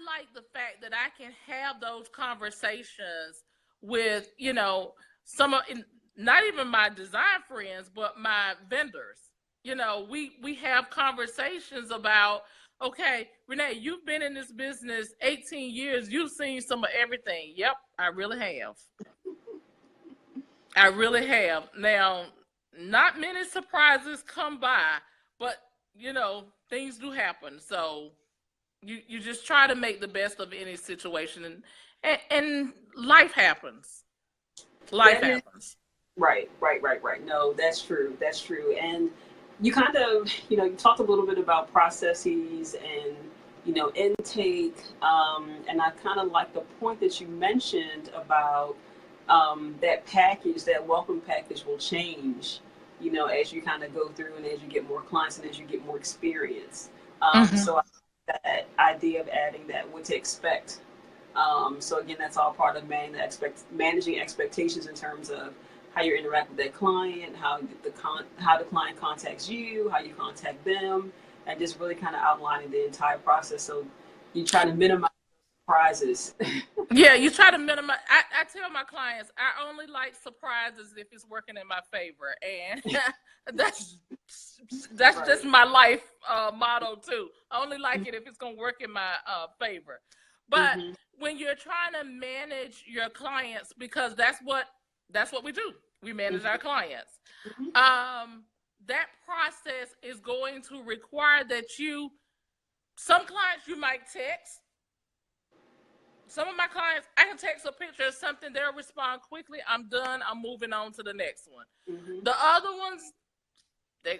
B: like the fact that I can have those conversations with, you know, not even my design friends, but my vendors. You know, we have conversations about, okay, Renee, you've been in this business 18 years. You've seen some of everything. Yep, I really have. I really have. Now, not many surprises come by, but, you know, things do happen. So you just try to make the best of any situation, and life happens. Life happens.
A: Right. No, that's true. And you kind of, you know, you talked a little bit about processes and, you know, intake. And I kind of like the point that you mentioned about that package, that welcome package will change, you know, as you kind of go through and as you get more clients and as you get more experience. So I like that idea of adding that, what to expect. So again, that's all part of managing expectations in terms of how you interact with that client, how the client contacts you, how you contact them, and just really kind of outlining the entire process. So you try to minimize surprises.
B: Yeah, you try to minimize. I tell my clients, I only like surprises if it's working in my favor, and that's right. Just my life motto too. I only like it if it's gonna work in my favor. But when you're trying to manage your clients, because that's what we do. We manage our clients. That process is going to require that some clients you might text. Some of my clients, I can text a picture of something, they'll respond quickly. I'm done. I'm moving on to the next one. The other ones,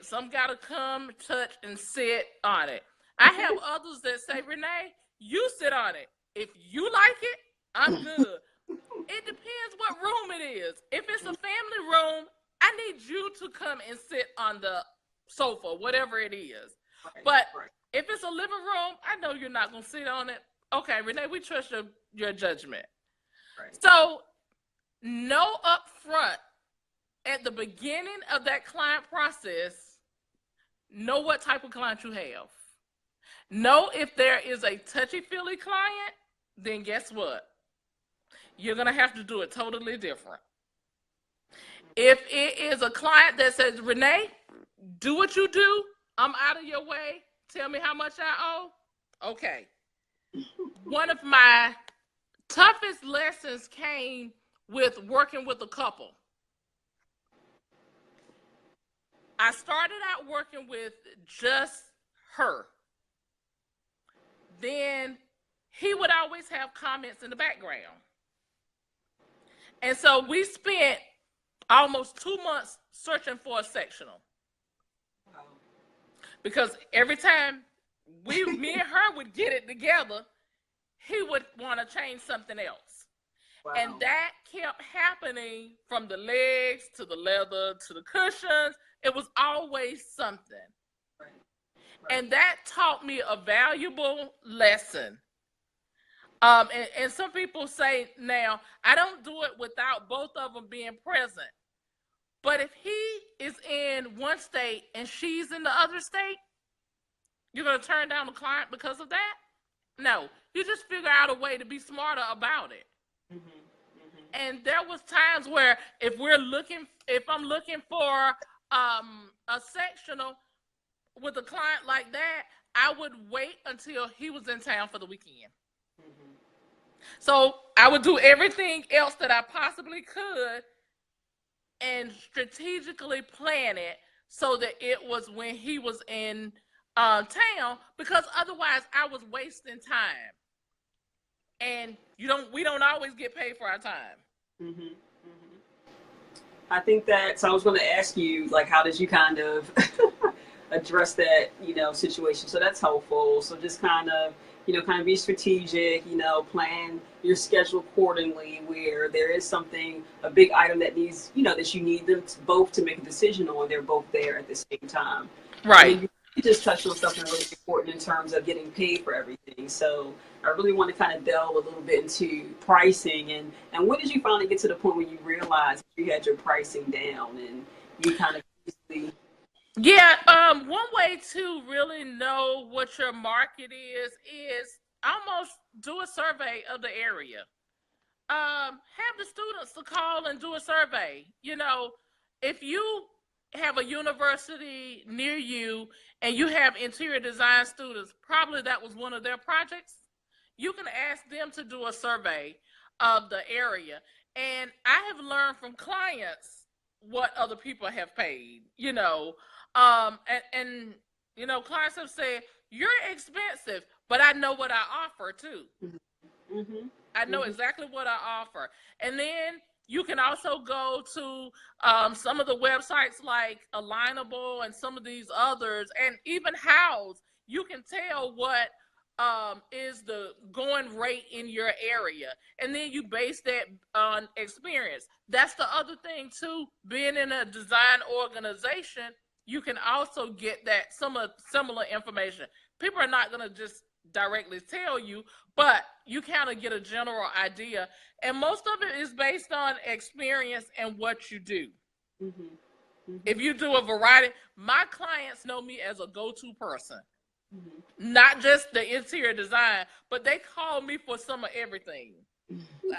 B: some got to come, touch, and sit on it. I have others that say, Renee, you sit on it. If you like it, I'm good. It depends what room it is. If it's a family room, I need you to come and sit on the sofa, whatever it is. But if it's a living room, I know you're not going to sit on it. Okay, Renee, we trust your judgment. So know up front, at the beginning of that client process, know what type of client you have. Know if there is a touchy-feely client, then guess what? You're going to have to do it totally different. If it is a client that says, Renee, do what you do. I'm out of your way. Tell me how much I owe. Okay. One of my toughest lessons came with working with a couple. I started out working with just her. Then he would always have comments in the background. And so we spent almost 2 months searching for a sectional. Because every time me and her would get it together, he would want to change something else. Wow. And that kept happening from the legs to the leather to the cushions. It was always something. Right. And that taught me a valuable lesson. And some people say now, I don't do it without both of them being present. But if he is in one state and she's in the other state, you're going to turn down the client because of that? No, you just figure out a way to be smarter about it. And there was times where if I'm looking for a sectional with a client like that, I would wait until he was in town for the weekend. So I would do everything else that I possibly could and strategically plan it so that it was when he was in town, because otherwise I was wasting time. And we don't always get paid for our time.
A: Mm-hmm. Mm-hmm. I think that, so I was going to ask you, like, how did you kind of address that, situation? So that's helpful. So just kind of be strategic, plan your schedule accordingly where there is something, a big item that needs, that you need them to, both to make a decision on. They're both there at the same time.
B: Right.
A: And you just touched on something really important in terms of getting paid for everything. So I really want to kind of delve a little bit into pricing and when did you finally get to the point where you realized you had your pricing down and you kind of easily...
B: Yeah, one way to really know what your market is almost do a survey of the area. Have the students to call and do a survey. If you have a university near you and you have interior design students, probably that was one of their projects. You can ask them to do a survey of the area. And I have learned from clients what other people have paid, and clients have said, you're expensive, but I know what I offer too.
A: Mm-hmm.
B: I know exactly what I offer. And then you can also go to some of the websites like Alignable and some of these others, and even House. You can tell what is the going rate in your area, and then you base that on experience. That's the other thing too. Being in a design organization, you can also get that some similar information. People are not going to just directly tell you, but you kind of get a general idea, and most of it is based on experience and what you do.
A: Mm-hmm. Mm-hmm.
B: If you do a variety, my clients know me as a go-to person.
A: Mm-hmm.
B: Not just the interior design, but they call me for some of everything.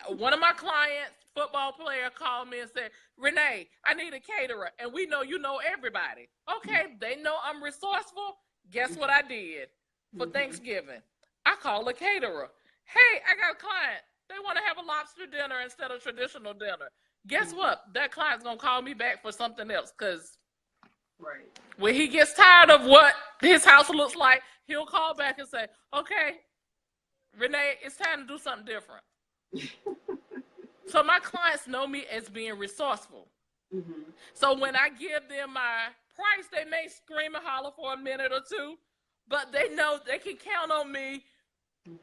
B: One of my clients, football player, called me and said, Renee, I need a caterer. And we know you know everybody. Okay, they know I'm resourceful. Guess what I did for Thanksgiving? I called a caterer. Hey, I got a client. They want to have a lobster dinner instead of traditional dinner. Guess what? That client's going to call me back for something else, because when he gets tired of what his house looks like, he'll call back and say, okay, Renee, it's time to do something different. So my clients know me as being resourceful.
A: Mm-hmm.
B: So when I give them my price, they may scream and holler for a minute or two, but they know they can count on me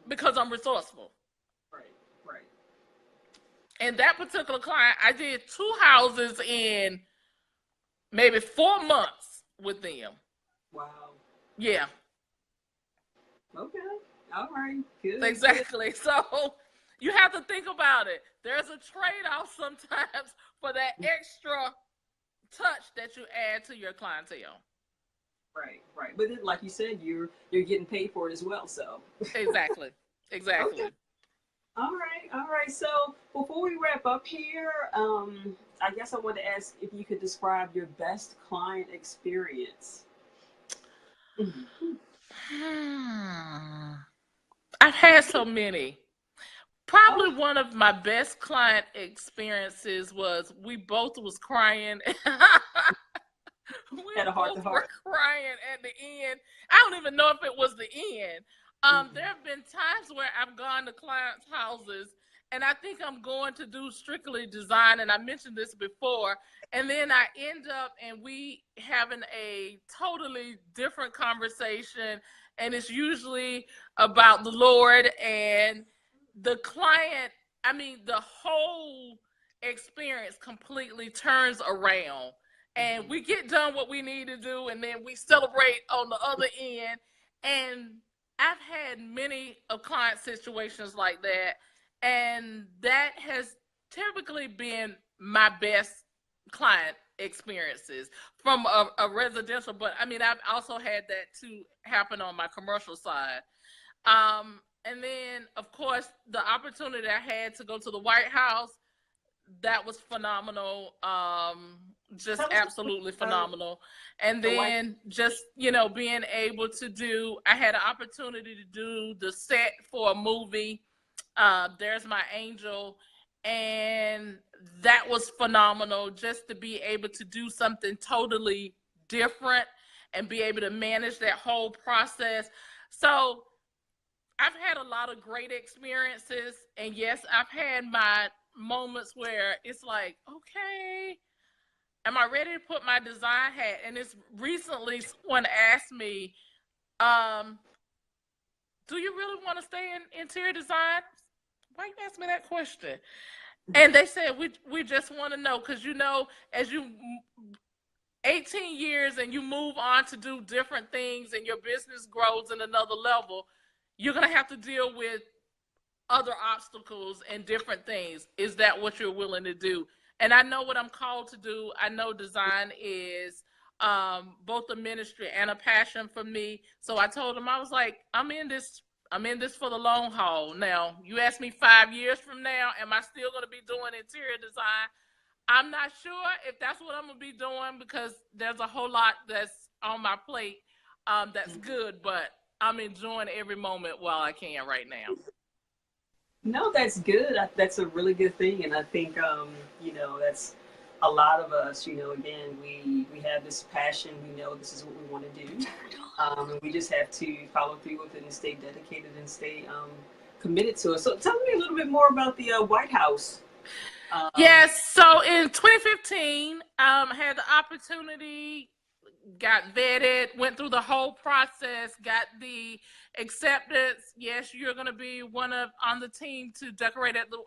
B: because I'm resourceful.
A: Right.
B: And that particular client, I did 2 houses in maybe 4 months with them.
A: Wow.
B: Yeah.
A: Okay. All right. Good.
B: Exactly. So you have to think about it. There's a trade-off sometimes for that extra touch that you add to your clientele.
A: Right. But then, like you said, you're getting paid for it as well. So
B: Exactly.
A: Okay. All right. So before we wrap up here, I guess I want to ask if you could describe your best client experience.
B: I've had so many. Probably one of my best client experiences was we both was crying. We
A: Had a heart-to-heart.
B: were crying at the end. I don't even know if it was the end. There have been times where I've gone to clients' houses and I think I'm going to do strictly design, and I mentioned this before, and then I end up and we having a totally different conversation, and it's usually about the Lord, and the client, the whole experience completely turns around. And we get done what we need to do, and then we celebrate on the other end. And I've had many of client situations like that, and that has typically been my best client experiences from a residential. But I've also had that too happen on my commercial side. And then, of course, the opportunity I had to go to the White House, that was phenomenal. Just absolutely phenomenal. And then just, being able to do, I had an opportunity to do the set for a movie, There's My Angel, and that was phenomenal, just to be able to do something totally different and be able to manage that whole process. So I've had a lot of great experiences, and yes, I've had my moments where it's like, okay, am I ready to put my design hat? And it's recently someone asked me, do you really want to stay in interior design? Why you ask me that question? And they said, we just want to know, because as you 18 years and you move on to do different things and your business grows in another level, you're going to have to deal with other obstacles and different things. Is that what you're willing to do? And I know what I'm called to do. I know design is both a ministry and a passion for me. So I told him, I was like, I'm in this for the long haul. Now, you ask me 5 years from now, am I still going to be doing interior design? I'm not sure if that's what I'm going to be doing, because there's a whole lot that's on my plate that's good, but I'm enjoying every moment while I can right now.
A: No, that's good. That's a really good thing. And I think, that's a lot of us, again, we have this passion. We know this is what we want to do. And we just have to follow through with it and stay dedicated and stay committed to it. So tell me a little bit more about the White House.
B: Yes. So in 2015, I had the opportunity, got vetted, went through the whole process, got the acceptance. Yes, you're going to be on the team to decorate at the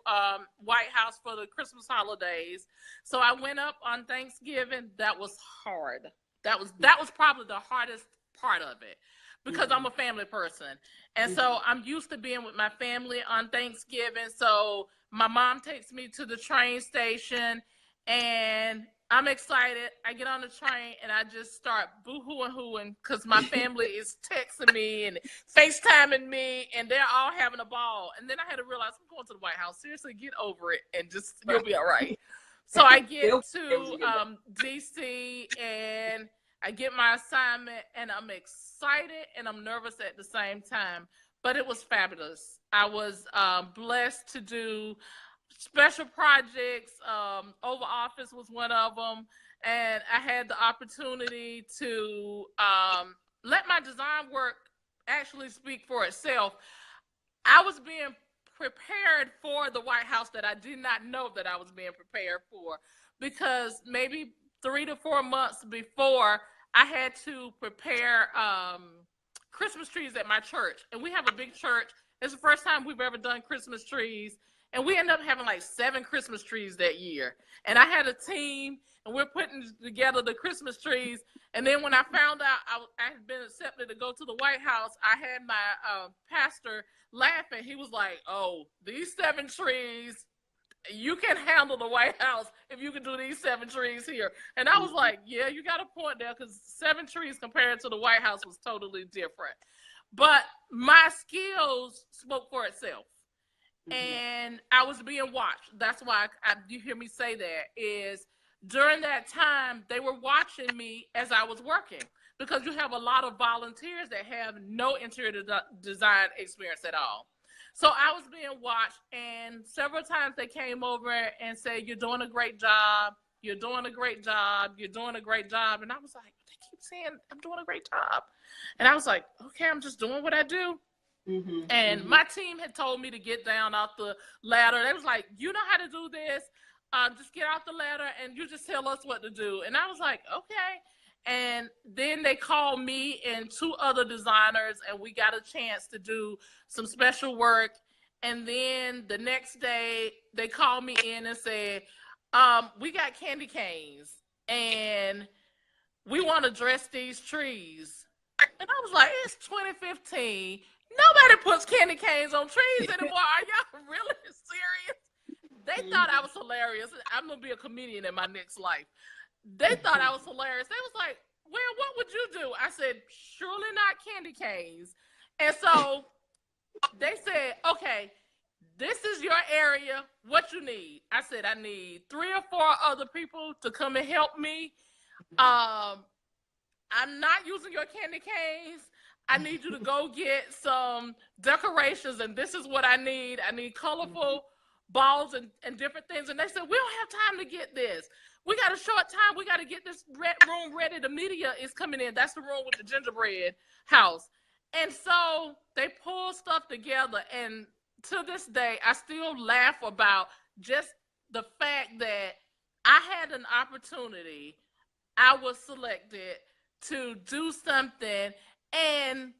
B: White House for the Christmas holidays. So I went up on Thanksgiving. That was hard. That was probably the hardest part of it, because I'm a family person. And so I'm used to being with my family on Thanksgiving. So my mom takes me to the train station, and I'm excited. I get on the train and I just start boo-hooing because my family is texting me and FaceTiming me, and they're all having a ball. And then I had to realize, I'm going to the White House. Seriously, get over it and just, you'll be all right. So I get to DC and I get my assignment, and I'm excited and I'm nervous at the same time, but it was fabulous. I was blessed to do special projects. Oval Office was one of them, and I had the opportunity to let my design work actually speak for itself. I was being prepared for the White House that I did not know that I was being prepared for, because maybe 3 to 4 months before, I had to prepare Christmas trees at my church. And we have a big church. It's the first time we've ever done Christmas trees. And we ended up having like 7 Christmas trees that year. And I had a team, and we're putting together the Christmas trees. And then when I found out I had been accepted to go to the White House, I had my pastor laughing. He was like, oh, these 7 trees, you can handle the White House if you can do these 7 trees here. And I was like, yeah, you got a point there, because 7 trees compared to the White House was totally different. But my skills spoke for itself. And I was being watched. That's why you hear me say that, is during that time, they were watching me as I was working, because you have a lot of volunteers that have no interior design experience at all. So I was being watched, and several times they came over and said, you're doing a great job. You're doing a great job. You're doing a great job. And I was like, they keep saying I'm doing a great job. And I was like, okay, I'm just doing what I do. And my team had told me to get down off the ladder. They was like, you know how to do this. Just get off the ladder and you just tell us what to do. And I was like, okay. And then they called me and 2 other designers, and we got a chance to do some special work. And then the next day, they called me in and said, we got candy canes, and we want to dress these trees. And I was like, it's 2015. Nobody puts candy canes on trees anymore. Are y'all really serious? They thought I was hilarious. I'm going to be a comedian in my next life. They thought I was hilarious. They was like, well, what would you do? I said, surely not candy canes. And so they said, okay, this is your area. What you need? I said, I need 3 or 4 other people to come and help me. I'm not using your candy canes. I need you to go get some decorations, and this is what I need. I need colorful balls and different things. And they said, we don't have time to get this. We got a short time. We got to get this room ready. The media is coming in. That's the room with the gingerbread house. And so they pull stuff together. And to this day, I still laugh about just the fact that I had an opportunity. I was selected to do something, and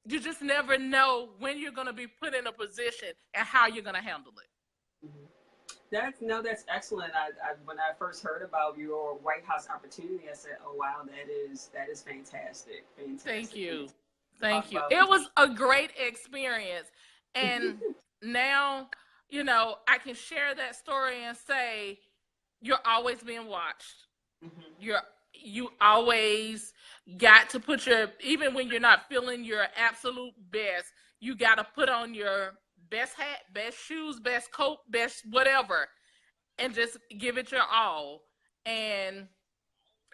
B: you just never know when you're going to be put in a position and how you're going to handle it.
A: Mm-hmm. That's excellent. When I first heard about your White House opportunity, I said, "Oh wow, that is fantastic."
B: Thank you. It was a great experience, and now I can share that story and say you're always being watched. Mm-hmm. You always got to put even when you're not feeling your absolute best, you got to put on your best hat, best shoes, best coat, best whatever, and just give it your all. And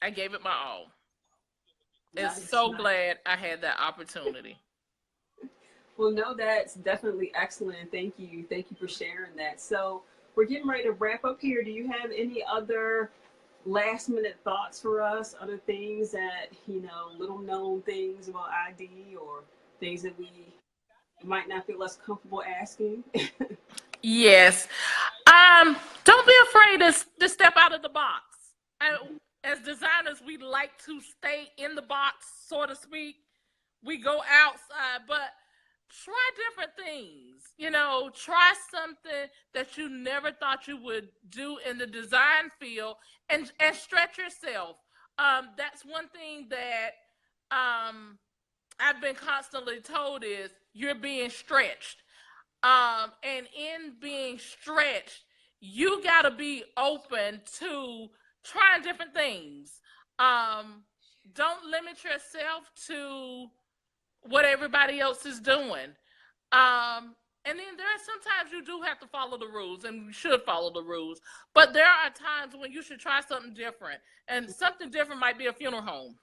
B: I gave it my all. Nice. And so glad I had that opportunity.
A: Well, no, that's definitely excellent. Thank you for sharing that. So we're getting ready to wrap up here. Do you have any other last minute thoughts for us? Other things that, little known things about ID, or things that we might not feel less comfortable asking?
B: Yes. Don't be afraid to step out of the box. As designers, we like to stay in the box, so to speak. We go outside, but try different things. Try something that you never thought you would do in the design field, and stretch yourself. That's one thing that I've been constantly told is you're being stretched. And in being stretched, you got to be open to trying different things. Don't limit yourself to what everybody else is doing. And then there are sometimes you do have to follow the rules, and you should follow the rules. But there are times when you should try something different. And something different might be a funeral home.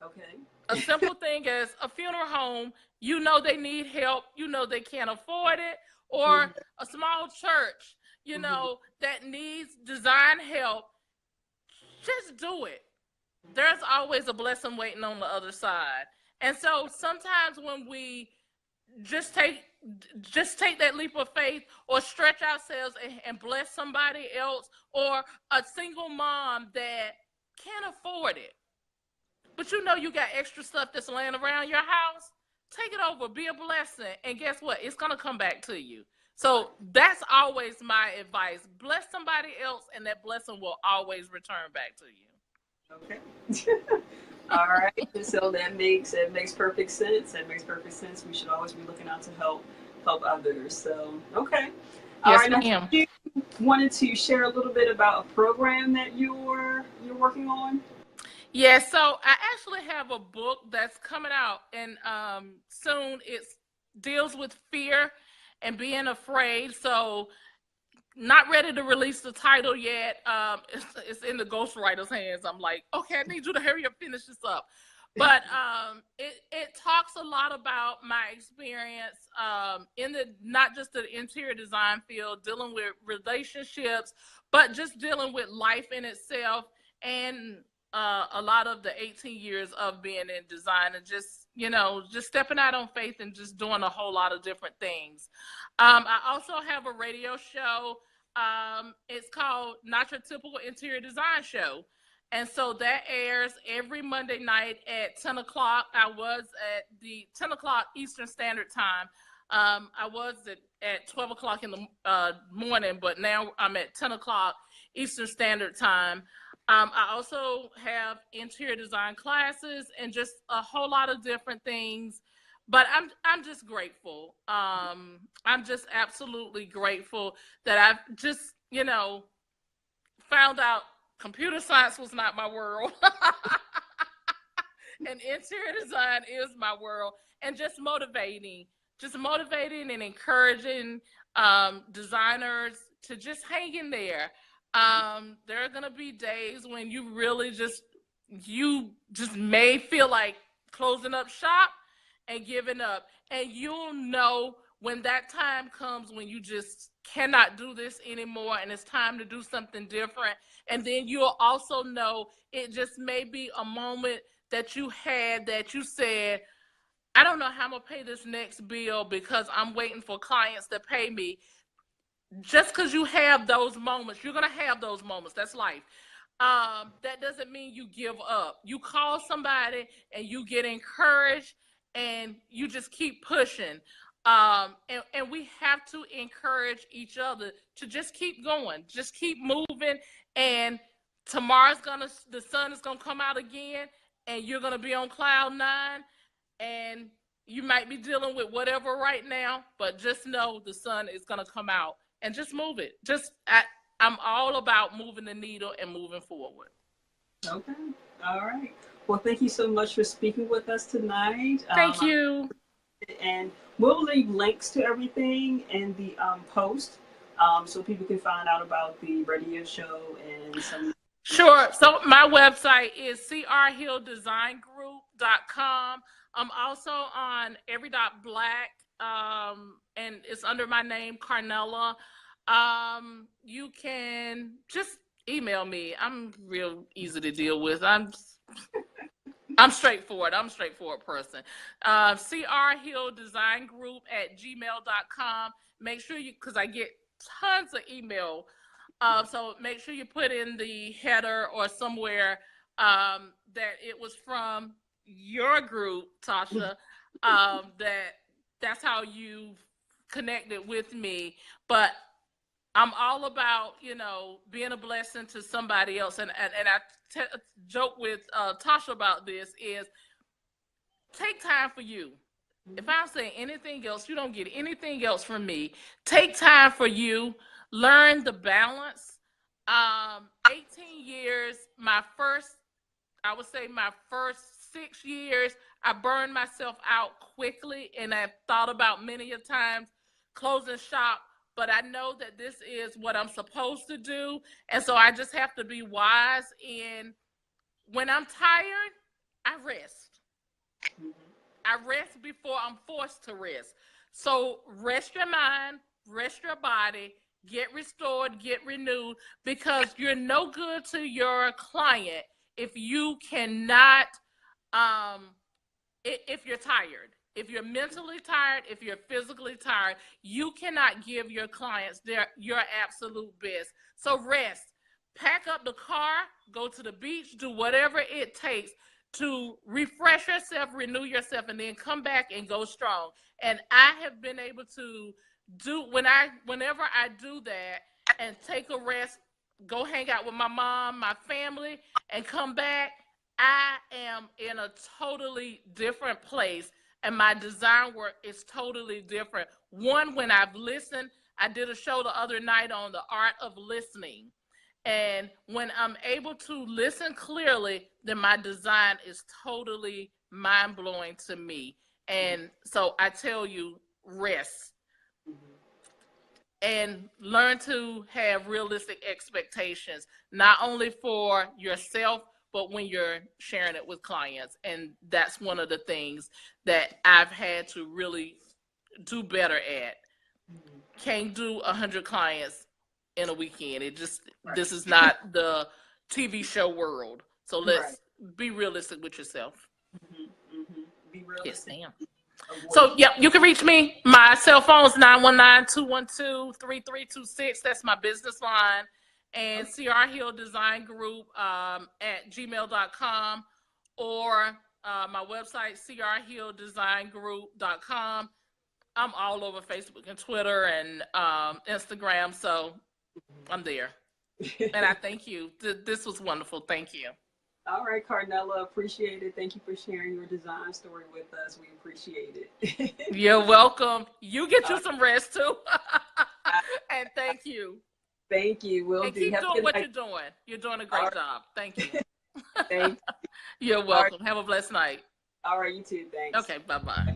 A: Okay.
B: A simple thing as a funeral home, they need help, they can't afford it, or mm-hmm. a small church, mm-hmm. that needs design help, just do it. There's always a blessing waiting on the other side. And so sometimes when we just take that leap of faith, or stretch ourselves and bless somebody else, or a single mom that can't afford it, but you got extra stuff that's laying around your house, take it over, be a blessing, and guess what? It's going to come back to you. So that's always my advice. Bless somebody else, and that blessing will always return back to you.
A: Okay. All right. So that makes perfect sense. We should always be looking out to help others. So, okay. All
B: yes,
A: right.
B: ma'am.
A: You wanted to share a little bit about a program that you're working on?
B: Yeah, so I actually have a book that's coming out, and soon. It deals with fear and being afraid. So, not ready to release the title yet. It's in the ghostwriter's hands. I'm like, okay, I need you to hurry up, finish this up. But it talks a lot about my experience in not just the interior design field, dealing with relationships, but just dealing with life in itself, and a lot of the 18 years of being in design, and just stepping out on faith and just doing a whole lot of different things. I also have a radio show. It's called Not Your Typical Interior Design Show. And so that airs every Monday night at 10 o'clock. I was at the 10 o'clock Eastern Standard Time. I was at 12 o'clock in the morning, but now I'm at 10 o'clock Eastern Standard Time. I also have interior design classes and just a whole lot of different things. But I'm just grateful. I'm just absolutely grateful that I've just, found out computer science was not my world. And interior design is my world. And just motivating and encouraging designers to just hang in there. There are going to be days when you really just may feel like closing up shop and giving up. And you'll know when that time comes when you just cannot do this anymore and it's time to do something different, and then you'll also know it just may be a moment that you had that you said, I don't know how I'm going to pay this next bill because I'm waiting for clients to pay me. Just because you have those moments, you're going to have those moments. That's life. That doesn't mean you give up. You call somebody and you get encouraged and you just keep pushing. And we have to encourage each other to just keep going, just keep moving. And the sun is gonna come out again, and you're gonna be on cloud 9. And you might be dealing with whatever right now, but just know the sun is gonna come out, and just move it. I'm all about moving the needle and moving forward.
A: Okay. All right. Well, thank you so much for speaking with us tonight.
B: Thank you.
A: And we'll leave links to everything in the post, so people can find out about the radio show and some.
B: Sure. So my website is crhilldesigngroup.com. I'm also on Every.Black, and it's under my name, Carnella. You can just email me. I'm real easy to deal with. I'm straightforward. I'm a straightforward person. crhilldesigngroup@gmail.com. Make sure because I get tons of email. So make sure you put in the header or somewhere that it was from your group, Tasha. That's how you connected with me. But I'm all about, being a blessing to somebody else. And I joke with Tasha about this is take time for you. If I don't say anything else, you don't get anything else from me. Take time for you. Learn the balance. 18 years, my first 6 years, I burned myself out quickly, and I've thought about many a times closing shop, but I know that this is what I'm supposed to do. And so I just have to be wise in when I'm tired, I rest. I rest before I'm forced to rest. So rest your mind, rest your body, get restored, get renewed, because you're no good to your client if you cannot, if you're tired. If you're mentally tired, if you're physically tired, you cannot give your clients your absolute best. So rest, pack up the car, go to the beach, do whatever it takes to refresh yourself, renew yourself, and then come back and go strong. And I have been able to do, whenever I do that and take a rest, go hang out with my mom, my family, and come back, I am in a totally different place. And my design work is totally different. One, when I've listened, I did a show the other night on the art of listening. And when I'm able to listen clearly, then my design is totally mind-blowing to me. And so I tell you, rest. And learn to have realistic expectations, not only for yourself, but when you're sharing it with clients. And that's one of the things that I've had to really do better at. Can't do 100 clients in a weekend. This is not the TV show world. So let's be realistic with yourself.
A: Be realistic.
B: Yes, ma'am. So, yeah, you can reach me. My cell phone is 919-212-3326. That's my business line. And CR Hill Design Group at gmail.com, or my website, crhilldesigngroup.com. I'm all over Facebook and Twitter and Instagram, so I'm there. And I thank you. This was wonderful. Thank you.
A: All right, Carnella, appreciate it. Thank you for sharing your design story with us. We appreciate it.
B: You're welcome. You get you some rest, too. And thank you.
A: Thank you. Will do.
B: Keep doing what you're doing. You're doing a great job. Thank you.
A: Thank you.
B: You're welcome. Have a blessed night.
A: All right, you too. Thanks.
B: Okay, bye-bye.